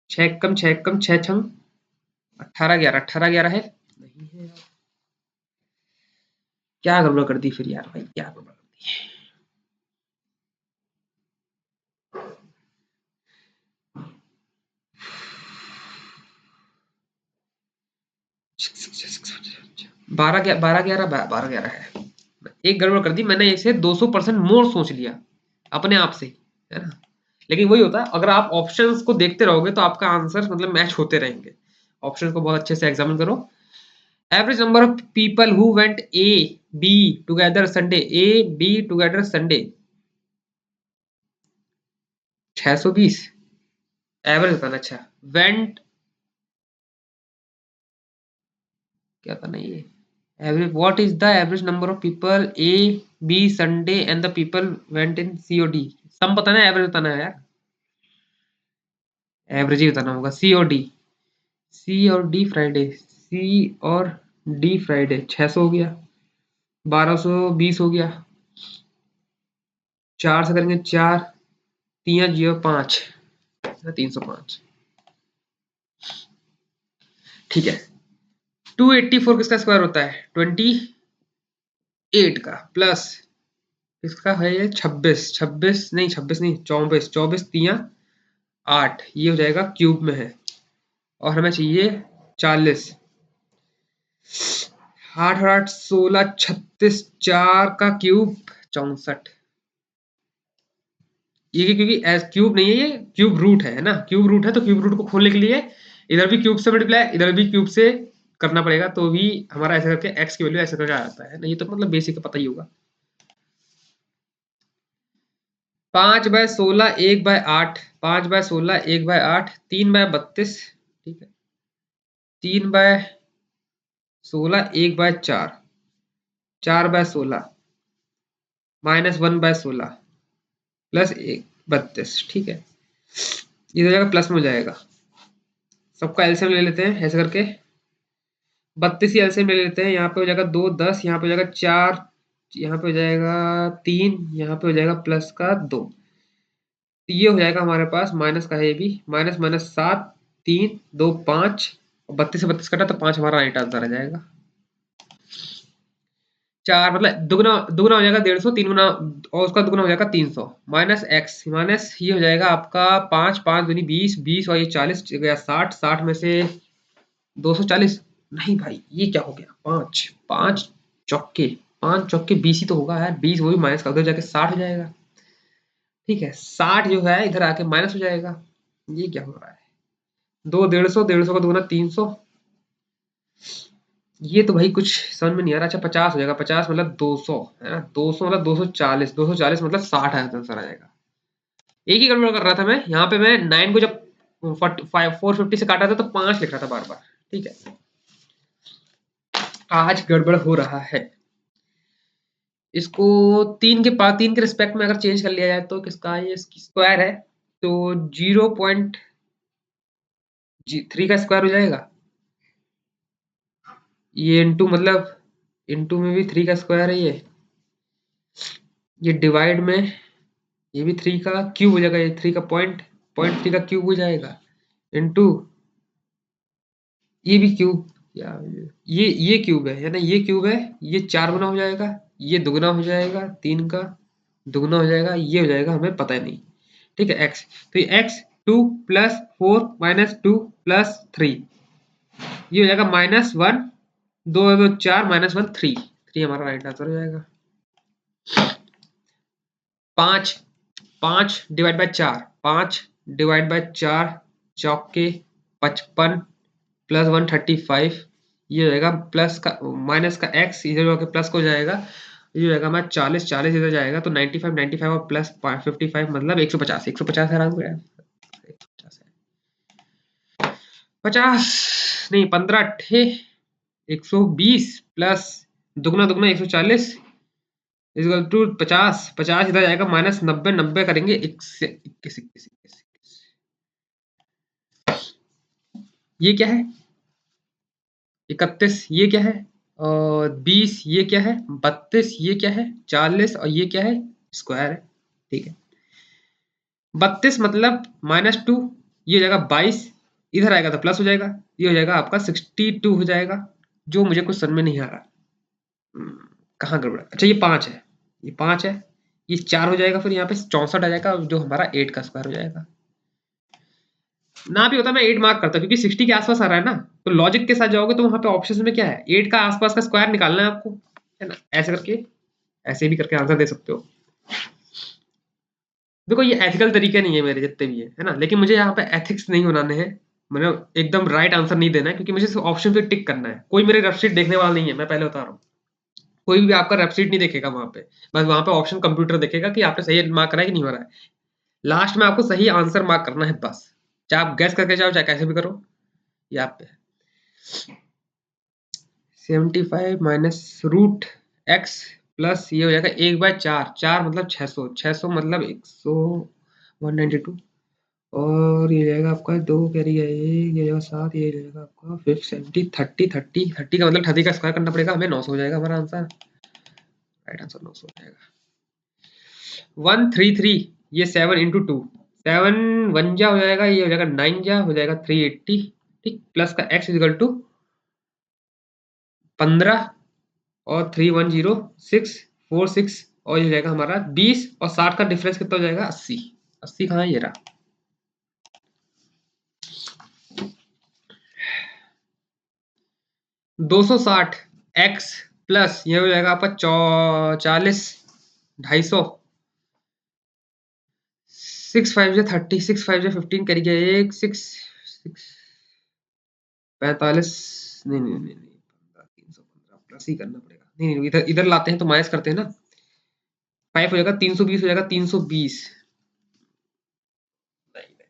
6 कम 6 कम 6 छंग 18 11 18 11 है नहीं है यार। क्या गड़बड़ कर दी फिर यार भाई, क्या गड़बड़ कर दी। 12 12 11 12 11 है। एक गड़बड़ कर दी मैंने, इसे 200% मोर सोच लिया अपने आप से, है ना। लेकिन वही होता है, अगर आप ऑप्शंस को देखते रहोगे तो आपका आंसर मतलब मैच होते रहेंगे। ऑप्शंस को बहुत अच्छे से एग्जामिन करो। Average number of people who went A B together Sunday, A B together Sunday 620 average बताना। अच्छा, वेंट क्या था नहीं ये, average what is the average number of people A B Sunday and the people went in C और D. सम बताना है, average बताना है यार, एवरेज ही बताना होगा। सी और डी, सी और डी फ्राइडे, सी और डी फ्राइडे 600 हो गया, 1220 हो गया, 4 से करेंगे 4, 3 0 5, 305। ठीक है, 284 किसका स्क्वायर होता है, 28 का प्लस किसका है ये, 26, 26 नहीं, 26 नहीं, 24, 24 तिया 8, ये हो जाएगा क्यूब में है, और हमें चाहिए 40, 8 और 8 16, 36, 4 का क्यूब 64। ये क्योंकि एज क्यूब नहीं है, ये क्यूब रूट है ना, क्यूब रूट है तो क्यूब रूट को खोलने के लिए इधर भी क्यूब से मल्टीप्लाई, इधर भी क्यूब से करना पड़ेगा, तो भी हमारा ऐसे करके एक्स की वैल्यू ऐसे करके आ जाता है ना, ये तो मतलब बेसिक पता ही होगा। 5/16 1/8, 5/16 1/8, 3/32, ठीक है, 3/16 1/4, 4/16 -1/16 प्लस 1/32, ठीक है, ये हो जाएगा प्लस में हो जाएगा, सबका एलसीएम ले लेते हैं ऐसे करके, 32 ही एलसीएम ले लेते हैं, यहाँ पे हो जाएगा 2 10, यहाँ पे हो जाएगा 4, यहाँ पे हो जाएगा 3, यहाँ पे हो जाएगा प्लस का 2, ये हो जाएगा हमारे पास माइनस का है, ये भी माइनस माइनस 7, 3 2 5, 32 से 32 कटा तो 5 हमारा राइट आंसर आ जाएगा। 4 मतलब दुगना दुगना हो जाएगा 150, 3 गुना और उसका दुगना हो जाएगा 300, माइनस एक्स माइनस ये हो जाएगा आपका 5 5 दूनी 20, 20 और ये 40 गया 60, 60 में से 240, नहीं भाई ये क्या हो गया, 5 5 चौके 5 चौके 20 ही तो होगा यार, 20 वो भी माइनस का उधर जाके 60 हो जाएगा, ठीक है, 60 जो है इधर आके माइनस हो जाएगा, ये क्या हो रहा है, 2 150, 150 का दुगना 300, ये तो भाई कुछ समझ में नहीं आ रहा। अच्छा 50 हो जाएगा, 50 मतलब 200 है ना, 200 मतलब 240, 240 मतलब 60 आंसर आ जाएगा। एक ही गड़बड़ कर रहा था मैं, यहाँ पे मैं 9 को जब 450 से काटा था तो 5 लिख रहा था बार बार, ठीक है, आज गड़बड़ हो रहा है। इसको 3 के रिस्पेक्ट में अगर चेंज कर लिया जाए तो किसका ये स्क्वायर है, तो 0.3 का स्क्वायर हो जाएगा, ये इंटू मतलब इंटू में भी 3 का स्क्वायर है, ये डिवाइड में ये भी 3 का क्यूब हो जाएगा, ये 3 का पॉइंट 3 का क्यूब हो जाएगा, इंटू ये भी क्यूब, या ये क्यूब है ना, ये क्यूब है, ये 4 गुना हो जाएगा, ये दुगना हो जाएगा, 3 का दुगना हो जाएगा, ये हो जाएगा हमें पता ही नहीं, ठीक है, एक्स, तो ये एक्स 2 + 4 - 2 + 3, ये हो जाएगा -1, 2 2 4 -1 3, 3 हमारा राइट आंसर हो जाएगा। 5 5 डिवाइड बाय 4, 5 डिवाइड बाय 4 चौके 55 प्लस 135, ये हो जाएगा प्लस का माइनस का एक्स इधर जाके प्लस को हो जाएगा, ये हो जाएगा हमारा 40 40 इधर जाएगा तो 95 95 और प्लस 55 मतलब 150 150 है, 50 नहीं 15 अट्ठे 120 प्लस दुगना दुगना 140 इक्वल टू 50 50 इधर जाएगा माइनस 90 90 करेंगे 21 ये क्या है 31, ये क्या है और 20, ये क्या है 32, ये क्या है 40 और ये क्या है स्क्वायर है, ठीक है, 32 मतलब -2, ये हो जाएगा 22, इधर आएगा तो प्लस हो जाएगा, ये हो जाएगा आपका 62 हो जाएगा, जो मुझे कुछ समझ में नहीं आ रहा। कहाँ गड़बड़ है, अच्छा ये 5 है, ये 5 है, ये 4 हो जाएगा, फिर यहाँ पे 64 आ जाएगा जो हमारा 8 का स्क्वायर हो जाएगा। ना भी होता मैं 8 मार्क करता क्योंकि 60 के आसपास आ रहा है ना, तो लॉजिक के साथ जाओगे तो वहां पे ऑप्शन में क्या है 8 का आसपास का स्क्वायर निकालना है आपको, है ना, ऐसे करके ऐसे भी करके आंसर दे सकते हो। देखो ये एथिकल तरीके नहीं है मेरे जितने भी है ना, लेकिन मुझे यहाँ पे एथिक्स नहीं बनाने हैं, मतलब एकदम राइट आंसर नहीं देना है, क्योंकि मुझे ऑप्शन पे टिक करना है, कोई मेरे रेफशीट देखने वाला नहीं है, मैं पहले बता रहा हूँ, कोई भी आपका रेफशीट नहीं देखेगा वहां पे, बस वहां पे ऑप्शन कंप्यूटर देखेगा कि आपने सही मार्क करा है कि नहीं हो रहा है, लास्ट में आपको सही आंसर मार्क करना है बस, चाहे आप गैस करके जाओ चाहे कैसे भी करो, यहाँ पे 75 माइनस रूट एक्स प्लस ये हो जाएगा 1/4, 4 मतलब 600, 600 मतलब 100 192 और ये जाएगा आपका 2 कैरी है, ये जाएगा 7, ये जाएगा आपका 570 30 का मतलब 30 का स्क्वायर करना पड़ेगा हमें, 900 हो जाएगा हमारा आंसर, राइट आंसर 900 हो जाएगा। 133 ये 7 इंटू 2, 7 1 जा हो जाएगा, ये हो जाएगा 9 जा हो जाएगा 380, ठीक, प्लस का x इक्वल टू 15 और 310646 और ये हो जाएगा हमारा 20 और 60 का डिफरेंस कितना हो जाएगा 80, 80 कहाँ है ये रहा। दो सौ साठ एक्स प्लस ये हो जाएगा आपका 40 250 6 5 जा 30 6 5 जा 15 करिए, एक 6 6 45 नहीं नहीं नहीं नहीं 315 प्लस ही करना पड़ेगा, नहीं नहीं इधर इधर लाते हैं तो माइनस करते हैं ना, 5 हो जाएगा 320 हो जाएगा 320, नहीं नहीं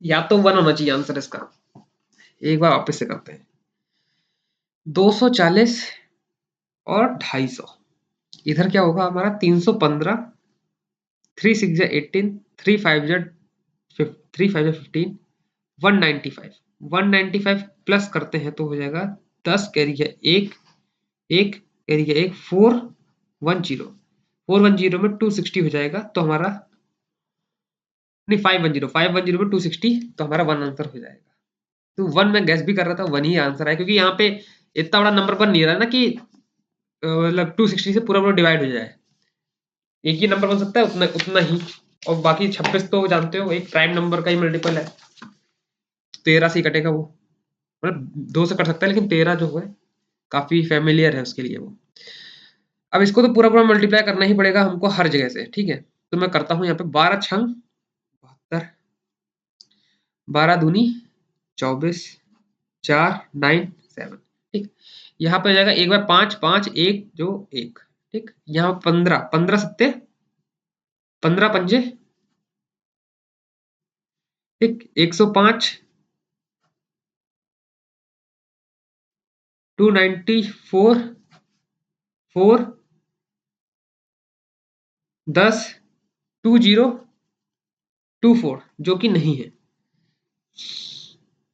या तो 1 होना चाहिए आंसर इसका, एक बार वापस से करते हैं 240 और 250, इधर क्या होगा हमारा 315 3 6 जा 18 3 5 जा 15 195 195 प्लस करते हैं तो हो जाएगा 10 कैरी है एक, एक कैरी है एक 410 410 में 260 हो जाएगा तो हमारा नहीं 510 में 260 तो हमारा 1 आंसर हो जाएगा। तो 1 मैं गैस भी कर रहा था 1 ही आंसर है क्योंकि यहाँ पे इतना बड़ा नंबर बन नहीं रहा है ना कि मतलब 260 से पूरा पूरा डिवाइड हो जाए, एक ही नंबर बन सकता है उतना उतना ही, और बाकी 26 तो जानते हो एक प्राइम नंबर का ही मल्टीपल है, 13 से ही कटेगा वो, मतलब 2 से कट सकता है लेकिन 13 जो है काफी फेमिलियर है उसके लिए वो। अब इसको तो पूरा पूरा मल्टीप्लाई करना ही पड़ेगा हमको हर जगह से, ठीक है, तो मैं करता हूँ यहाँ पे 12 छंग 72, 12 दूनी 24, 4 9 7, ठीक, यहाँ पे हो जाएगा 1/5 5 1 जो 1, ठीक, यहाँ 15 15 सत्ते 15 पंजे, ठीक, 105 294 4 10 2024 जो कि नहीं है,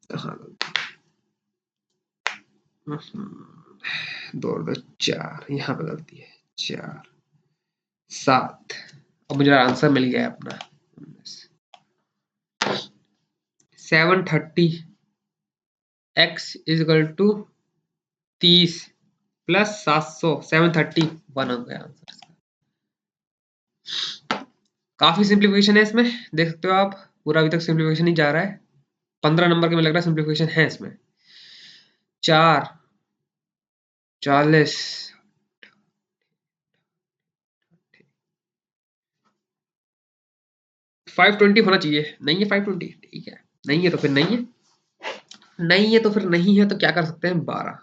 हाँ 2 और 2 4, यहाँ पे गलती है 4 7, अब मुझे आंसर मिल गया है अपना 730 x is equal to 30 plus 700 730 1 हो गया आंसर। काफी सिंप्लीफिकेशन है इसमें, देख सकते हो आप पूरा अभी तक सिंप्लीफिकेशन ही जा रहा है, 15 नंबर के में लग रहा है सिंप्लीफिकेशन है इसमें, 4 40 520 होना चाहिए, नहीं है 520, ठीक है, नहीं है तो फिर नहीं है, नहीं है तो फिर नहीं है तो क्या कर सकते हैं 12,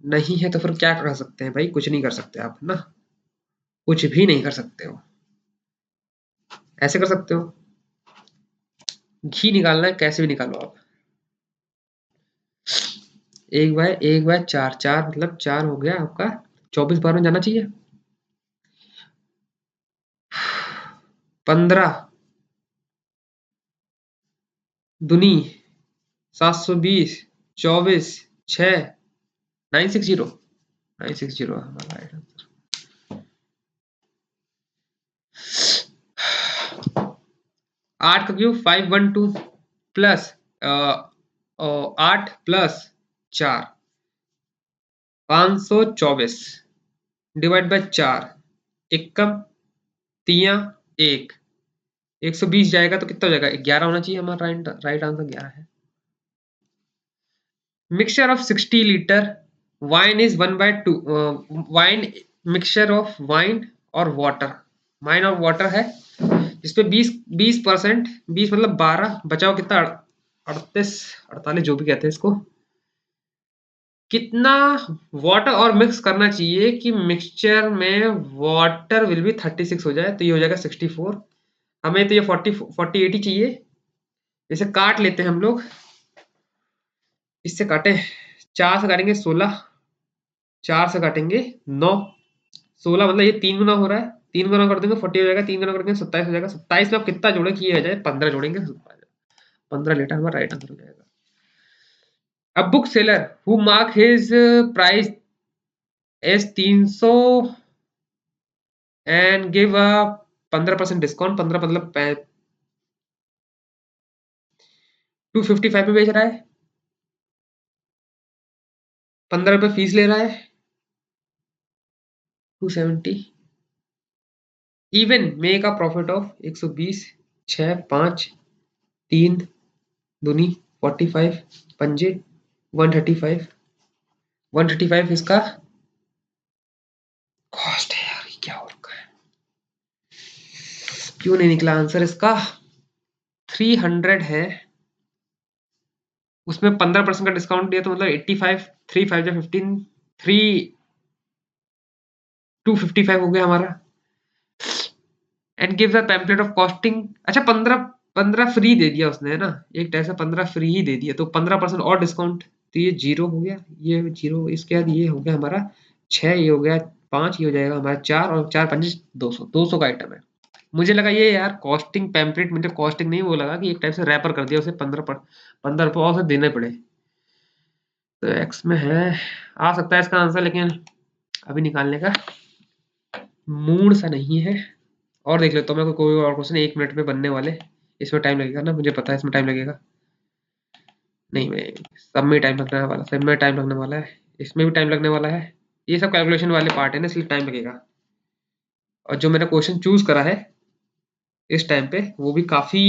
नहीं है तो फिर क्या कर सकते हैं भाई, कुछ नहीं कर सकते आप ना, कुछ भी नहीं कर सकते हो, ऐसे कर सकते हो, घी निकालना है कैसे भी निकालो आप, 1/4 4 मतलब 4 हो गया आपका 24 बार में जाना चाहिए, 15 दुनी 720 24 6 960 960 हमारा राइट आंसर। 8 का cube 512 plus 8 plus 4 524 divide by 4 एकम तिया 1 120 जाएगा तो कितना हो जाएगा 11 होना चाहिए हमारा राइट आंसर 11 है। Mixture of 60 litre wine is 1/2 wine mixture of wine और वाटर, वाइन और वाटर है जिसपे 20% 20 मतलब 12 बचाओ कितना 38 48 जो भी कहते हैं इसको, कितना वाटर और मिक्स करना चाहिए कि मिक्सचर में वाटर विल बी 36 हो जाए, तो ये हो जाएगा 64 हमें तो ये 48 ही चाहिए। इसे काट लेते हैं हम लोग, इससे काटें, 4 से काटेंगे 16, 4 से काटेंगे 9, 16 मतलब ये 3 गुना हो रहा है, 3 गुना कर देंगे 40 हो जाएगा, 3 गुना कर देंगे 27 हो जाएगा। 27 में आप कितना जोड़े कि ये हो जाए 15 जोड़ेंगे, 15 लेटर हमारा राइट आंसर हो जाएगा। अब book seller who mark his price as 300 and give a 15% discount, 15 मतलब 255 पे बेच रहा है, 15 रुपए फीस ले रहा है, 270, even make a profit of 120, 6 5 3 दूनी 45 पंजे 135, 135 इसका कॉस्ट है यार, ये क्या हो रखा है, क्यों नहीं निकला आंसर इसका, 300 है, उसमें 15% का डिस्काउंट दिया तो मतलब 85, 3 5 जा 15, 3 255 हो गया हमारा। And give the pamphlet of costing, अच्छा 15 फ्री दे दिया उसने, है ना, एक टाइप से 15 फ्री ही दे दिया, तो 15% और डिस्काउंट, तो ये 0 हो गया, ये 0, इसके बाद ये हो गया हमारा 6, ये हो गया 5, ये हो जाएगा हमारा 4, और 4 5 200, 200 का आइटम है। मुझे लगा ये यार कॉस्टिंग पैम्पलेट, मुझे कॉस्टिंग नहीं, वो लगा कि एक टाइप से रैपर कर दिया उसे, 15 रुपये और से देने पड़े। तो एक्स में है, आ सकता है इसका आंसर, लेकिन अभी निकालने का मूड सा नहीं है। और देख लेता हूँ मैं कोई और क्वेश्चन, 1 मिनट में बनने वाले, इसमें टाइम लगेगा ना, मुझे पता है इसमें टाइम लगेगा, नहीं मैं सब में टाइम लगने वाला, सब में टाइम लगने वाला है, इसमें भी टाइम लगने वाला है, ये सब कैलकुलेशन वाले पार्ट है ना, इसलिए टाइम लगेगा। और जो मैंने क्वेश्चन चूज करा है इस टाइम पे, वो भी काफी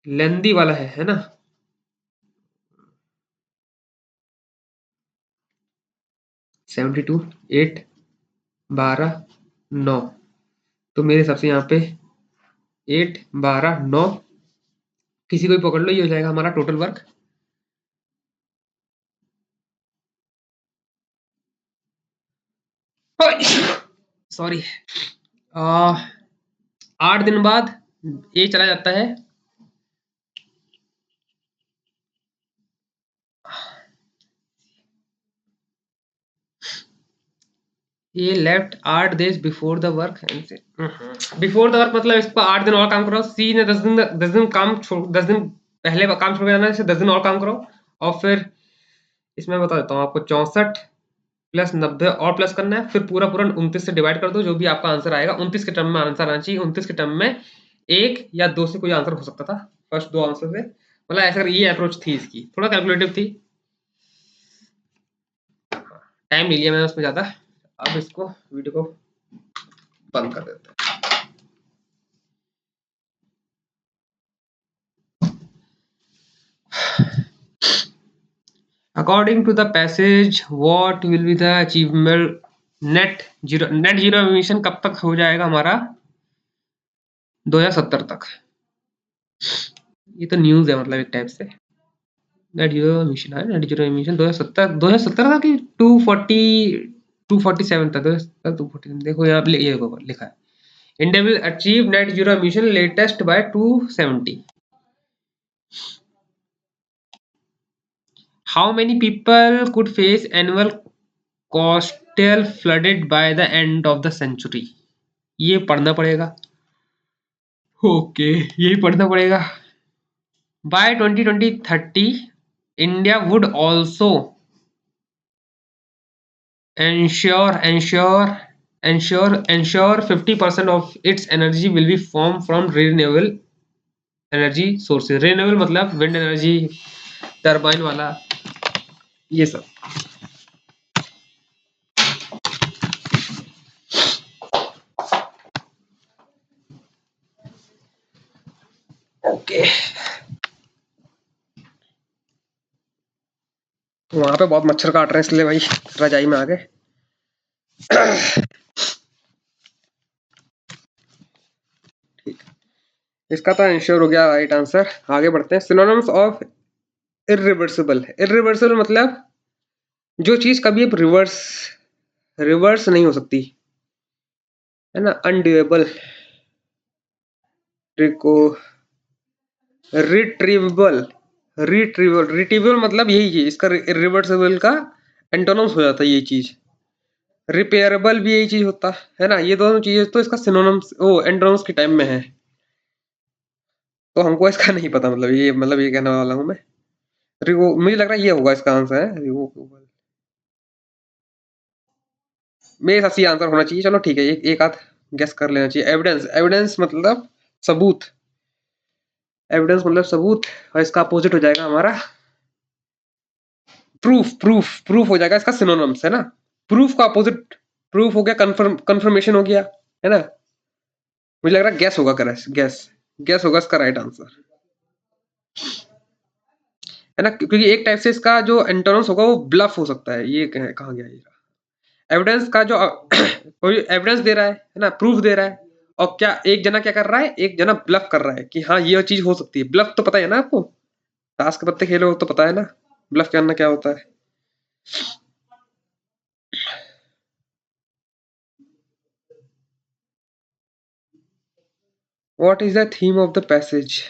लेंदी वाला है ना। 72, 8, 12, 9, तो मेरे हिसाब से यहाँ पे 8 12 9, किसी को भी पकड़ लो, ये हो जाएगा हमारा टोटल वर्क। सॉरी, 8 दिन बाद ये चला जाता है, ये left 8 days before the work, before the work मतलब इसको 8 दिन और काम करो, सी ने 10 दिन काम छोड़, 10 दिन पहले काम छोड़ के जाना है, इसे 10 दिन और काम करो, और फिर इसमें बता देता हूँ आपको, 64 प्लस 90 और प्लस करना है, फिर पूरा पूरा 29 से डिवाइड कर दो, जो भी आपका आंसर आएगा, 29 के टर्म में आंसर आना चाहिए, 29 के टर्म में 1 या 2 से कोई आंसर हो सकता था, फर्स्ट 2 आंसर से, मतलब ऐसा ये अप्रोच थी इसकी, थोड़ा कैलकुलेटिव थी, टाइम ले लिया मैंने उसमें ज़्यादा। अब इसको वीडियो को बंद कर देते हैं। According to the passage, what will be the achievable net zero emission कब तक हो जाएगा हमारा, 2070 तक, ये तो न्यूज है मतलब एक टाइप से, नेट जीरो एमिशन है, नेट जीरो एमिशन 2070 था कि 247 था, 247, देखो यहाँ पे ये लिखा है, India will achieve net zero emission latest by 270। How many people could face annual coastal flooded by the end of the century, ये पढ़ना पड़ेगा, ओके यही पढ़ना पड़ेगा। By 2030 India would also ensure 50% of its energy will be formed from renewable energy sources, renewable मतलब wind energy, turbine वाला, ये सब। ओके, वहां पे बहुत मच्छर काट रहे हैं, इसलिए भाई रजाई में आ गए। ठीक, इसका तो इंश्योर हो गया राइट आंसर। आगे बढ़ते हैं, सिनोनिम्स ऑफ इरिवर्सिबल। इरिवर्सिबल मतलब जो चीज कभी अब रिवर्स नहीं हो सकती, है ना, अनड्यूएबल, रिको रिट्रीवेबल रिट्रीवेबल मतलब यही चीज, इसका रिवर्सिबल का एंटोनिम्स हो जाता है ये चीज। रिपेयरेबल भी यही चीज होता है ना, ये दोनों चीजें तो इसका सिनोनिम्स ओ एंटोनिम्स के टाइम में है। तो हमको इसका नहीं पता, मतलब ये कहने वाला हूँ मैं। रिवो मुझे लग रहा है ये होगा इसका आंसर है रिवोकेबल। मेरे हिसाब से ये आंसर होना चाहिए। चलो ठीक है, एक आध गेस कर लेना चाहिए। एविडेंस एविडेंस मतलब सबूत, एविडेंस मतलब सबूत, और इसका अपोजिट हो जाएगा हमारा प्रूफ। प्रूफ हो जाएगा इसका सिनोनिम्स, है ना। प्रूफ का अपोजिट प्रूफ हो गया, कंफर्मेशन हो गया, है ना। मुझे लग रहा है गैस होगा, करेक्ट गैस, गैस होगा इसका राइट आंसर, है ना। क्योंकि एक टाइप से इसका जो एंटोनिम्स होगा वो ब्लफ हो सकता है। ये कहाँ गया ये एविडेंस का जो कोई एविडेंस दे रहा है ना, प्रूफ दे रहा है। और क्या एक जना क्या कर रहा है, एक जना ब्लफ कर रहा है कि हाँ ये चीज हो सकती है। ब्लफ तो पता है ना आपको, ताश के पत्ते खेले हो तो पता है ना ब्लफ करना क्या होता है। What is the theme of the passage,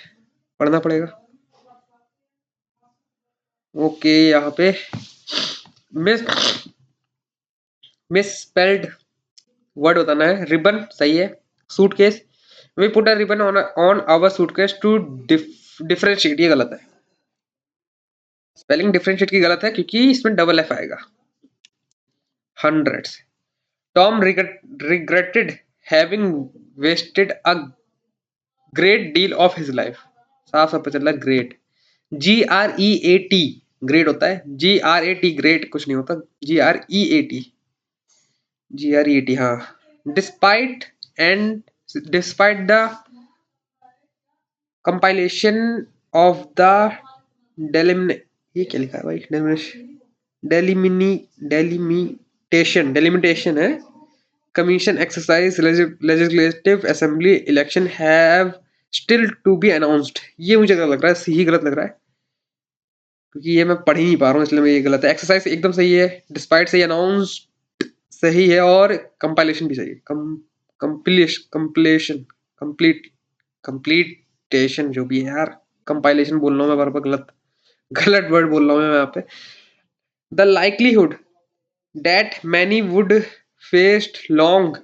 पढ़ना पड़ेगा। ओके, यहाँ पे मिस मिस स्पेल्ड वर्ड बताना है। रिबन सही है। Suitcase, we put a ribbon on our suitcase to differentiate, ये गलत है। स्पेलिंग डिफरेंशिएट की गलत है क्योंकि इसमें डबल एफ आएगा। Hundreds, Tom regretted having wasted a great deal of his life। साफ साफ पता चल रहा है ग्रेट, GREAT ग्रेट होता है, GRAT ग्रेट कुछ नहीं होता, GREAT, GREAT हाँ। Despite and despite the compilation of the डेलिमिने, ये क्या लिखा है भाई, डेलिमिनी डेलिमिटेशन, डेलिमिटेशन है। Commission exercise legislative assembly election have still to be announced। ये मुझे गलत लग रहा है, सही गलत लग रहा है क्योंकि ये मैं पढ़ ही नहीं पा रहा हूँ, इसलिए मैं ये गलत है। एक्सरसाइज एकदम सही है, डिस्पाइट सही, अनाउंस सही है, और कंपाइलेशन भी सही है। कंप्लीशन कंप्लीट कंप्लीटेशन जो भी है यार, कंपाइलेशन बोल रहा हूँ मैं बार बार, गलत गलत वर्ड बोल रहा हूँ मैं यहाँ पे। The likelihood that many would faced long,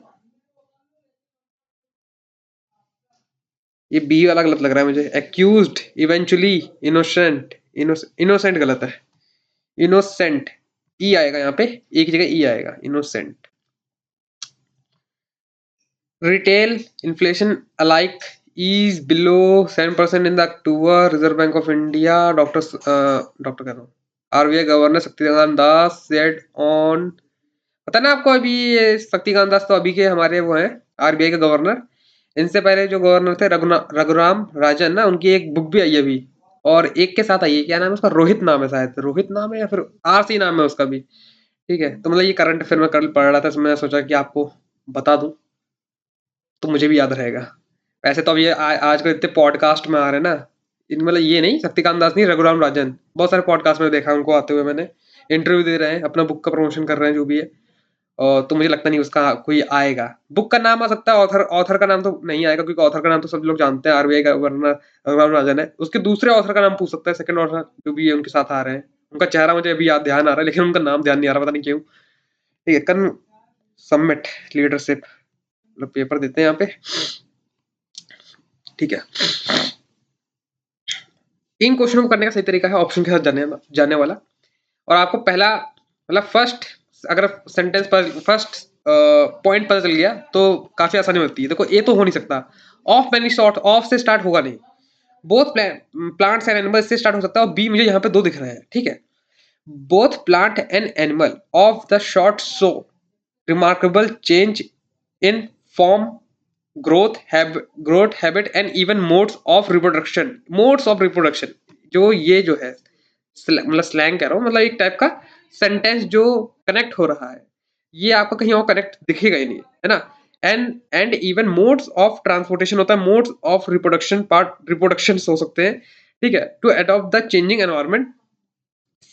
ये बी वाला गलत लग रहा है मुझे। एक्यूज्ड इवेंचुअली इनोसेंट, इनोसेंट गलत है। इनोसेंट ई आएगा यहाँ पे, एक जगह ई आएगा, innocent. Retail inflation alike is below 7% in the October, Reserve Bank of India, doctor कह रहा हूँ, RBI governor Shaktikanta Das said on, पता ना आपको, अभी ये शक्तिकांत दास तो अभी के हमारे वो हैं आरबीआई के गवर्नर। इनसे पहले जो गवर्नर थे रघुराम राजन ना, उनकी एक बुक भी आई है अभी। और एक के साथ आई है, क्या नाम है उसका, रोहित नाम है शायद, रोहित नाम है या फिर आरसी नाम है उसका भी। ठीक है, तो मतलब ये करंट अफेयर में कल पढ़ रहा था, इसमें मैं सोचा कि आपको बता दूं तो मुझे भी याद रहेगा। वैसे तो अब ये आजकल इतने पॉडकास्ट में आ रहे हैं ना, इन मतलब ये नहीं शक्तिकांत दास नहीं, रघुराम राजन, बहुत सारे पॉडकास्ट में देखा उनको आते हुए मैंने। इंटरव्यू दे रहे हैं, अपना बुक का प्रमोशन कर रहे हैं, जो भी है। और तो मुझे लगता नहीं उसका कोई आएगा। बुक का नाम आ सकता है, ऑथर ऑथर का नाम तो नहीं आएगा, क्योंकि ऑथर का नाम तो सब लोग जानते हैं, आरबीआई गवर्नर रघुराम राजन है। उसके दूसरे ऑथर का नाम पूछ सकता है, सेकंड ऑथर जो भी है उनके साथ आ रहे हैं। उनका चेहरा मुझे अभी याद ध्यान आ रहा है, लेकिन उनका नाम ध्यान नहीं आ रहा, पता नहीं क्यों। ठीक है, कन सबमिट लीडरशिप, मतलब पेपर देते हैं यहाँ पे। ठीक है, इन क्वेश्चनों को करने का सही तरीका है ऑप्शन के साथ जाने वाला। और आपको पहला मतलब फर्स्ट, अगर सेंटेंस पर फर्स्ट पॉइंट पता चल गया तो काफी आसानी होती है। देखो ए तो हो नहीं सकता, ऑफ मैनी शॉर्ट, ऑफ से स्टार्ट होगा नहीं। बोथ प्लांट्स एंड एनिमल से स्टार्ट हो सकता है, और बी मुझे यहाँ पे दो दिख रहे हैं। ठीक है, both plant and animal of the short show remarkable change in form, growth habit and even modes of reproduction. जो ये जो है मतलब स्लैंग कह रहा हूँ, मतलब एक टाइप का सेंटेंस जो कनेक्ट हो रहा है, ये आपको कहीं और कनेक्ट दिखेगा ही नहीं, है ना। And even modes of transportation होता है, modes of reproduction, part reproduction हो सकते हैं। ठीक है, to adopt the changing environment.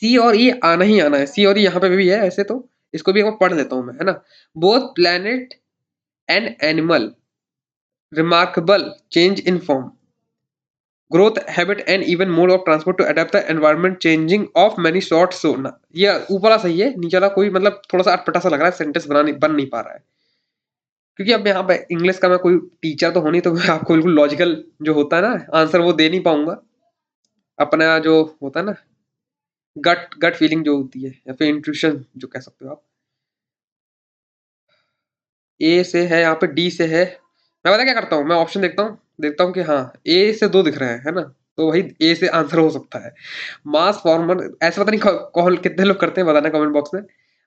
C और ई आना ही आना है, सी और ई यहाँ पे भी है ऐसे तो, इसको भी एक बार पढ़ लेता हूँ मैं, है ना। Both planet and animal remarkable change in form, growth habit and even mode of transport to adapt the environment changing of many sorts. So ना ये ऊपर वाला सही है, नीचे वाला कोई मतलब थोड़ा सा अटपटा सा लग रहा है, सेंटेंस बन नहीं पा रहा है, क्योंकि अब यहाँ पे इंग्लिश का मैं कोई टीचर तो हो नहीं, तो मैं आपको बिल्कुल लॉजिकल जो होता है ना आंसर वो दे नहीं पाऊंगा। अपना जो होता है ना गट गट फीलिंग जो होती है या फिर इंट्यूशन जो कह सकते हो आप, ए से है यहाँ पे, डी से है। मैं पता क्या करता हूँ, मैं ऑप्शन देखता हूँ कि हाँ ए से दो दिख रहे हैं, है ना, तो वही ए से आंसर हो सकता है। मास फॉर्मल, ऐसे पता नहीं कौन कितने लोग करते हैं, बताना कमेंट बॉक्स में।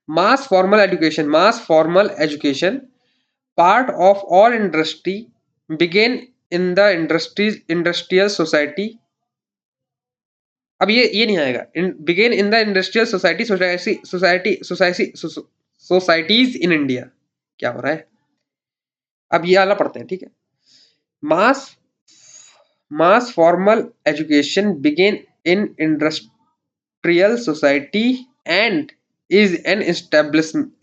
Mass formal education part of all industry begin in the industrial society. अब ये नहीं आएगा, begin in the industrial society societies in India, क्या हो रहा है। अब ये वाला पढ़ते हैं, ठीक है। Mass mass formal education begin in industrial society and is an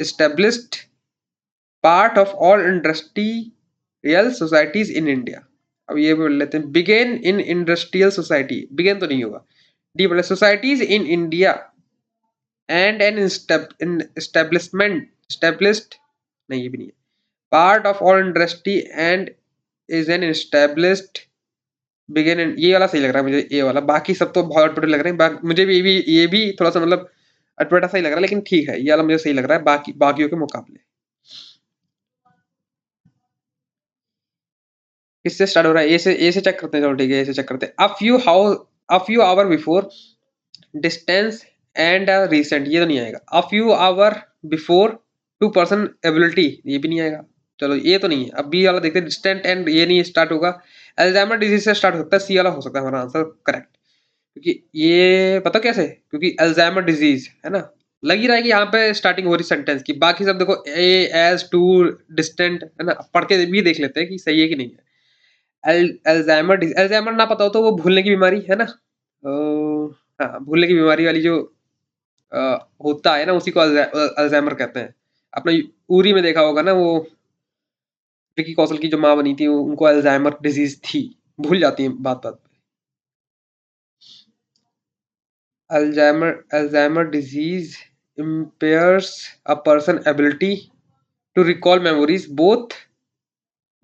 established part of all industrial societies in India. अब ये बोल लेते हैं begin in industrial society, begin तो नहीं होगा, डी बोले societies in India and an established, नहीं ये भी नहीं है, part of all industry and is an established begin in, ये वाला सही लग रहा है मुझे, ये वाला, बाकी सब तो बहुत अटपटे लग रहे हैं, मुझे भी ये भी थोड़ा सा मतलब अटपटा सही लग रहा है, लेकिन ठीक है ये वाला मुझे सही लग रहा है बाकियों के मुकाबले। किससे स्टार्ट हो रहा है, ए से चेक करते हैं, चलो ठीक है ए से चेक करते हैं। A few hour before, distance and recent, ये तो नहीं आएगा। A few hour before to person ability, ये भी नहीं आएगा, चलो ये तो नहीं है। अब बी वाला देखते हैं, डिस्टेंट एंड ये नहीं स्टार्ट होगा, अल्जाइमर डिजीज से स्टार्ट हो सकता है, सी वाला हो सकता है हमारा आंसर करेक्ट, क्योंकि ये पता कैसे, क्योंकि अल्जाइमर डिजीज है ना, लग ही रहा है कि यहाँ पे स्टार्टिंग हो रही सेंटेंस की, बाकी सब देखो ए एज टू डिस्टेंट है ना, पढ़ के भी देख लेते हैं कि सही है कि नहीं है। अल्जाइमर ना पता हो तो वो भूलने की बीमारी है ना, हाँ भूलने की बीमारी वाली जो अ, होता है ना, उसी को अल्जाइमर कहते हैं। आपने उरी में देखा होगा ना, वो विकी कौशल की जो माँ बनी थी, उनको अल्जाइमर डिजीज थी, भूल जाती है बात बात पे। Alzheimer disease impairs a person's ability to recall memories both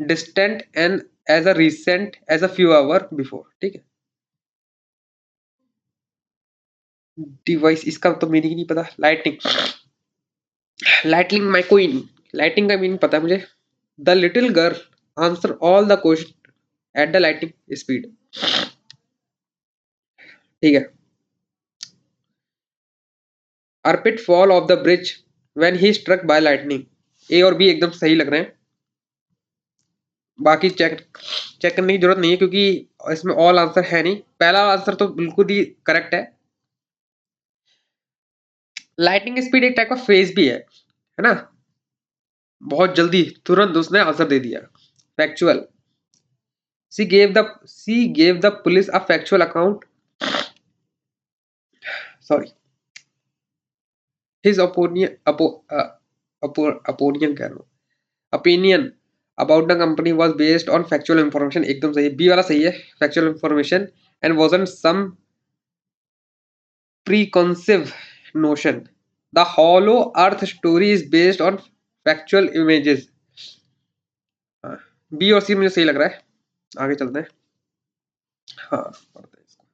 distant and as a recent as a few hours before, ठीक है। डिवाइस, इसका तो मीनिंग नहीं पता। लाइटनिंग माई कोई नहीं, लाइटनिंग का मीनिंग पता है मुझे। The little girl answer all the question at the lightning speed, ठीक है। Arpit fall off the bridge when he struck by lightning, A और बी एकदम सही लग रहे हैं, बाकी चेक चेक करने की जरूरत नहीं है, क्योंकि इसमें ऑल आंसर है नहीं, पहला आंसर तो बिल्कुल ही करेक्ट है। लाइटनिंग स्पीड एक टाइप का फेज भी है ना, बहुत जल्दी तुरंत उसने आंसर दे दिया। Factual, C gave the police a factual account, sorry, his opinion opinion कह रहा हूँ, opinion about the company was based on factual information, एकदम सही, बी वाला सही है, factual information and wasn't some preconceived notion. The hollow earth story is based on factual images. B और C मुझे सही लग रहा है, आगे चलते हैं। हाँ पढ़ते हैं इसको।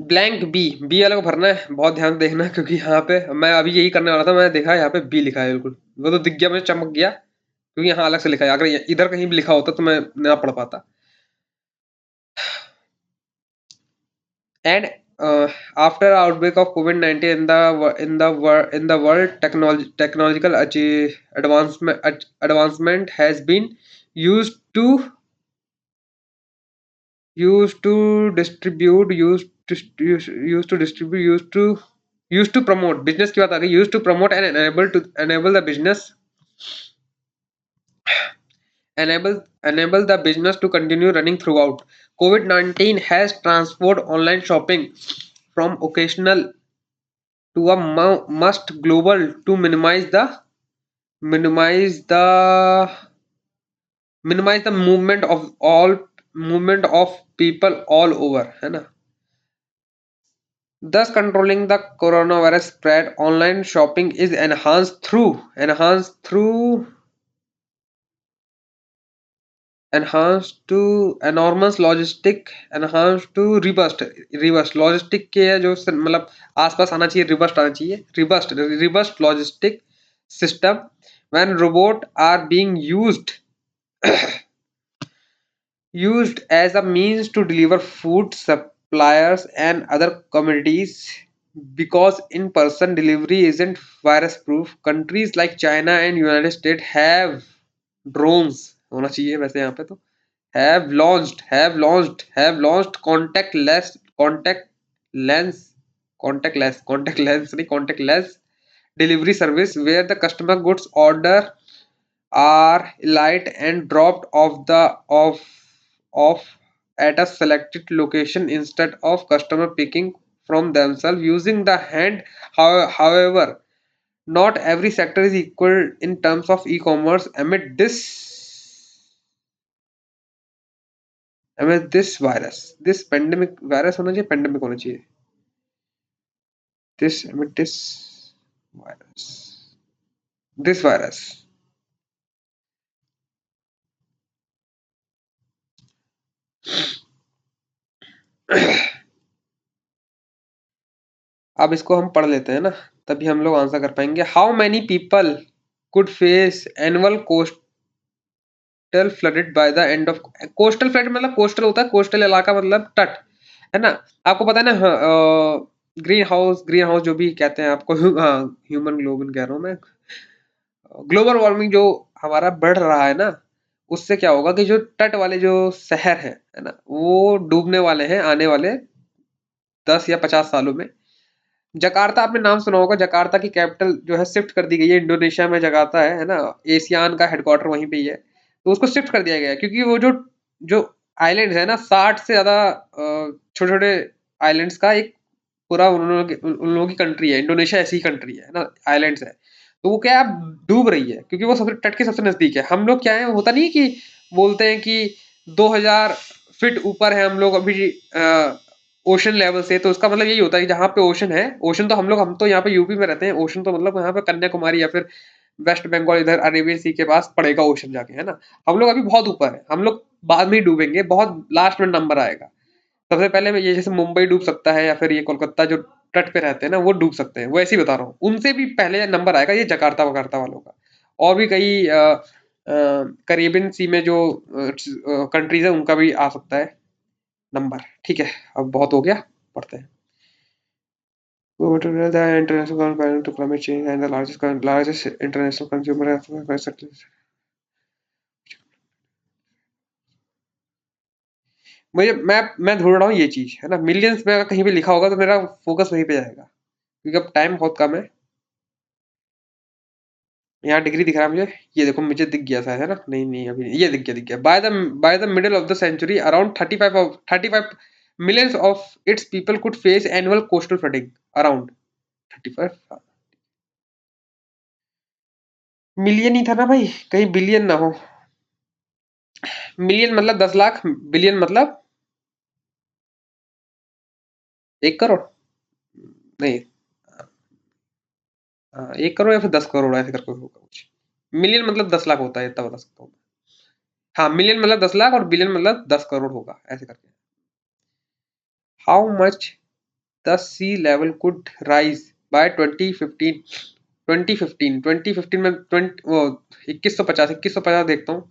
ब्लैंक बी वाला को भरना है, बहुत ध्यान देखना, क्योंकि यहाँ पे मैं अभी यही करने वाला था, मैंने देखा यहाँ पे बी लिखा है, बिल्कुल वो तो दिख गया मुझे, चमक गया, क्योंकि यहाँ अलग से लिखा है, अगर इधर कहीं भी लिखा होता तो मैं ना पढ़ पाता। And after outbreak of COVID-19 in the world, technological advancement has been used to distribute, used to promote business की बात आ गई, used to promote and enable the business, enable the business to continue running throughout. COVID-19 has transformed online shopping from occasional to a must global to minimize the minimize the movement of people all over, है ना? Thus controlling the coronavirus spread, online shopping is enhanced to enormous logistic enhanced to reversed logistic के है जो मतलब आसपास आना चाहिए, reversed logistic system when robot are being used as a means to deliver food suppliers and other commodities because in-person delivery isn't virus proof. Countries like China and United States have drones होना चाहिए वैसे यहाँ पे तो have launched contactless delivery service where the customer goods order are light and dropped off at a selected location instead of customer picking from themselves using the hand. However, not every sector is equal in terms of e-commerce amid this virus. This pandemic virus होना चाहिए, pandemic होना चाहिए. This amid this virus. अब इसको हम पढ़ लेते हैं ना, तभी हम लोग आंसर कर पाएंगे. How many people could face annual coastal flooded by the end of coastal flood मतलब कोस्टल होता है, कोस्टल इलाका मतलब तट, है ना? आपको पता है ना, ग्रीन हाउस जो भी कहते हैं आपको, ह्यूमन ग्लोबल कह रहा हूँ मैं. ग्लोबल वार्मिंग जो हमारा बढ़ रहा है ना, उससे क्या होगा कि जो तट वाले जो शहर है ना, वो डूबने वाले हैं आने वाले 10 या 50 सालों में. जकार्ता आपने नाम सुना होगा, जकार्ता की कैपिटल जो है शिफ्ट कर दी गई है, इंडोनेशिया में जकार्ता है ना? एशियान का हेडक्वार्टर वहीं पे ही है, तो उसको शिफ्ट कर दिया गया है क्योंकि वो जो जो आइलैंड्स है ना, 60 से ज्यादा छोटे छोटे आइलैंड्स का एक पूरा उन लोगों की कंट्री है. इंडोनेशिया ऐसी ही कंट्री है ना, आइलैंड्स है, तो वो क्या है, अब डूब रही है क्योंकि वो सबसे तट के सबसे नजदीक है. हम लोग क्या है, होता नहीं है कि बोलते हैं कि 2000 फीट ऊपर है हम लोग अभी ओशन लेवल से, तो उसका मतलब यही होता है कि जहाँ पे ओशन है, ओशन तो हम तो यहाँ पे यूपी में रहते हैं, ओशन तो मतलब यहाँ पे कन्याकुमारी या फिर वेस्ट बंगाल इधर अरेबियन सी के पास पड़ेगा ओशन जाके, है ना? हम लोग अभी बहुत ऊपर है, हम लोग बाद में ही डूबेंगे, बहुत लास्ट में नंबर आएगा. सबसे पहले में ये जैसे मुंबई डूब सकता है या फिर ये कोलकाता जो तट पे रहते हैं ना, वो डूब सकते हैं, वो ऐसे ही बता रहा हूँ. उनसे भी पहले नंबर आएगा ये जकार्ता वकार्ता वालों का. और भी कई करीबियन सी में जो कंट्रीज है उनका भी आ सकता है नंबर. ठीक है, अब बहुत हो गया, पढ़ते हैं. The international commitment to climate change and the largest international consumer of मैं ढूंढ रहा हूँ ये चीज, है ना? मिलियंस में अगर कहीं भी लिखा होगा तो मेरा फोकस वहीं पे जाएगा क्योंकि अब टाइम बहुत कम है. यहाँ डिग्री दिख रहा है मुझे, ये देखो मुझे दिख गया शायद, है ना? नहीं नहीं अभी नहीं. ये दिख गया. By the middle of the century around 35 millions of its people could face annual coastal flooding. Around 35 million ही था ना भाई, कहीं बिलियन ना हो. मिलियन मतलब 10 लाख, बिलियन मतलब 1 करोड़. नहीं, 1 करोड़ या फिर 10 करोड़ ऐसे करके होगा कुछ. मिलियन मतलब 10 लाख होता है, इतना बता सकता हूँ. हाँ, मिलियन मतलब 10 लाख और बिलियन मतलब 10 करोड़ होगा ऐसे करके. How much the sea level could rise by 2015 में 20 वो 2150 देखता हूँ.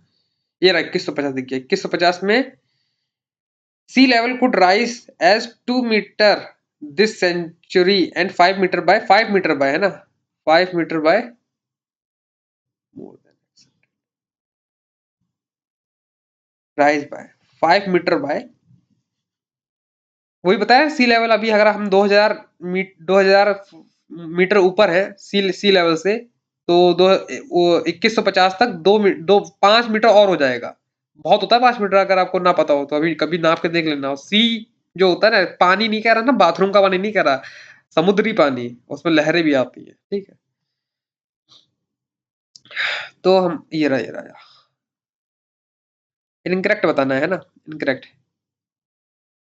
ये रहा 2150 दिख गया. 2150 में sea level could rise as 2 meter this century and 5 meter by है ना, 5 meter by more than rise by 5 meter by. वही बताया सी लेवल अभी अगर हम 2000 मीटर ऊपर है सी लेवल से, तो दो वो 2150 तक 5 मीटर और हो जाएगा. बहुत होता है 5 मीटर, अगर आपको ना पता हो तो अभी कभी नाप के देख लेना. सी जो होता है ना, पानी नहीं कह रहा ना, बाथरूम का पानी नहीं कह रहा, समुद्री पानी, उसमें लहरें भी आती है. ठीक है, तो हम ये रहा इनकरेक्ट बताना है ना, इनकरेक्ट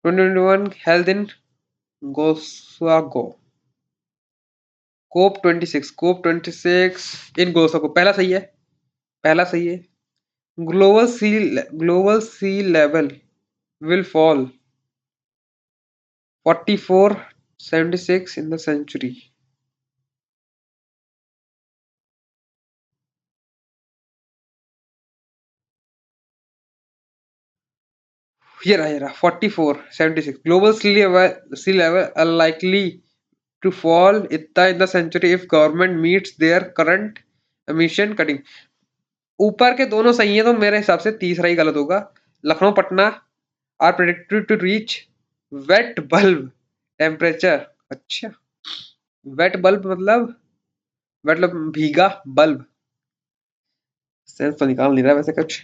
2021 हेल्थ इन गोस्वागो कोप 26 इन गोस्वागो पहला सही है, पहला सही है। Global sea level will fall 44.76 in the century. ये रहा 44.76 global sea level are likely to fall इतना in the century if government meets their current emission cutting. ऊपर के दोनों सही है तो मेरे हिसाब से तीसरा ही गलत होगा। Lucknow Patna are predicted to reach wet bulb temperature. अच्छा, वेट बल्ब मतलब भीगा बल्ब। सेंस तो निकाल नहीं रहा वैसे कुछ,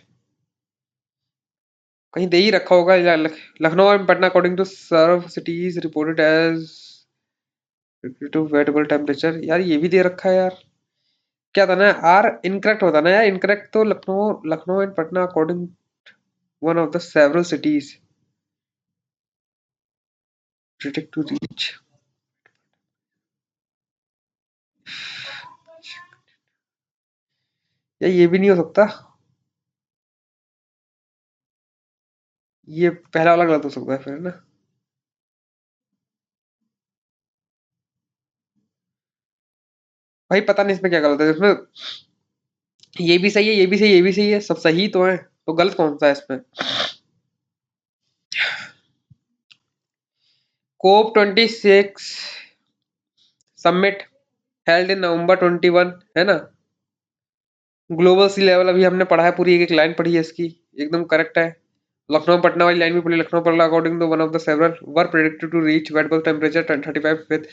कहीं दे ही रखा होगा। Lucknow and Patna according to serve cities reported as to wet bulb temperature. यार ये भी दे रखा है यार, क्या था ना, आर इनकरेक्ट होता ना यार। इनकरेक्ट तो Lucknow and Patna according one of the several cities predict to reach. या ये भी नहीं हो सकता, ये पहला वाला गलत हो सकता है फिर ना। भाई पता नहीं इसमें क्या गलत है, इसमें ये भी सही है, ये भी सही है, ये भी सही है, सब सही तो है, तो गलत कौन सा है इसमें। कोप 26 समिट हेल्ड इन November 21 है ना। ग्लोबल सी लेवल अभी हमने पढ़ा है, पूरी एक एक लाइन पढ़ी है इसकी, एकदम करेक्ट है। लखनऊ पटना वाली लाइन भी पढ़ी, Lucknow Patna according to one of the several were predicted to reach wet bulb temperature 35 with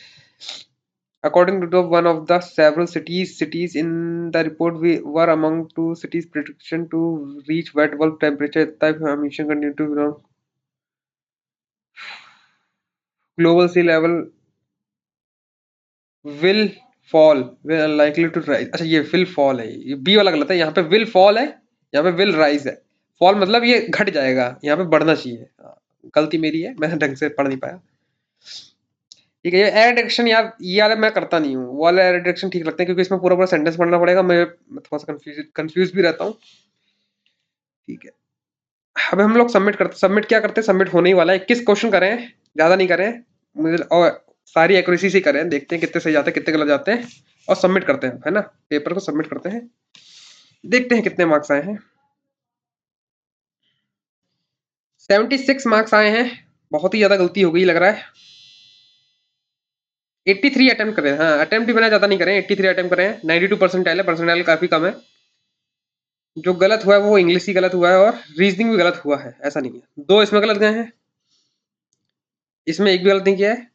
according to one of the several cities in the report we were among two cities prediction to reach wettable temperature type emission continue to global sea level will fall will unlikely to rise। अच्छा ये will fall है, ये B वाला गलत है, यहाँ पे will fall है, यहाँ पे will rise है। fall मतलब ये घट जाएगा, यहाँ पे बढ़ना चाहिए। गलती मेरी है, मैं ढंग से पढ़ नहीं पाया। ठीक है, ये एयर डिरेक्शन यार ये वाला मैं करता नहीं हूँ, वो वाला एयर डिरेक्शन ठीक लगता है क्योंकि इसमें पूरा पूरा सेंटेंस पढ़ना पड़ेगा, मैं थोड़ा सा कंफ्यूज भी रहता हूँ। ठीक है, अब हम लोग सबमिट क्या करते हैं, सबमिट होने ही वाला है। 21 क्वेश्चन करें, ज्यादा नहीं करें मुझे, और सारी एक्यूरेसी से करें, देखते हैं कितने सही जाते हैं कितने गलत जाते हैं, और सबमिट करते हैं, है ना। पेपर को सबमिट करते हैं, देखते हैं कितने मार्क्स आए हैं। 76 मार्क्स आए हैं, बहुत ही ज्यादा गलती हो गई लग रहा है। 83 अटेम्प्ट करें, हाँ अटेम्प्ट भी मैंने ज्यादा नहीं करें, 83 अटेम्प्ट करें। 92 परसेंटाइल है, परसेंटाइल काफी कम है। जो गलत हुआ है वो इंग्लिश ही गलत हुआ है और रीजनिंग भी गलत हुआ है, ऐसा नहीं है। 2 इसमें गलत गए हैं, इसमें एक भी गलत नहीं किया है,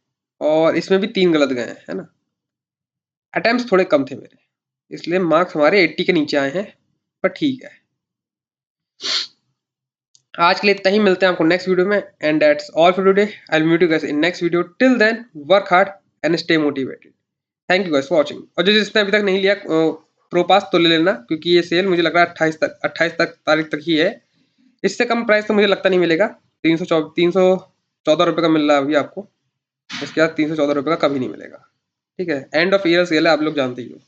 और इसमें भी 3 गलत गए हैं, है ना। अटेम्प्ट थोड़े कम थे मेरे, इसलिए मार्क्स हमारे 80 के नीचे आए हैं, पर ठीक है। आज के लिए इतना ही, मिलते हैं आपको नेक्स्ट वीडियो में, and that's all for today. I will meet you guys in next video, till then work hard and stay motivated. Thank you guys for watching. और जो जिसने अभी तक नहीं लिया प्रो पास तो ले लेना, क्योंकि ये सेल मुझे लग रहा है 28 तक तारीख तक ही है। इससे कम प्राइस तो मुझे लगता नहीं मिलेगा। 314 रुपये का मिल रहा है अभी आपको, इसके बाद 314 रुपये का कभी नहीं मिलेगा। ठीक है, एंड ऑफ ईयर सेल है, आप लोग जानते ही हो।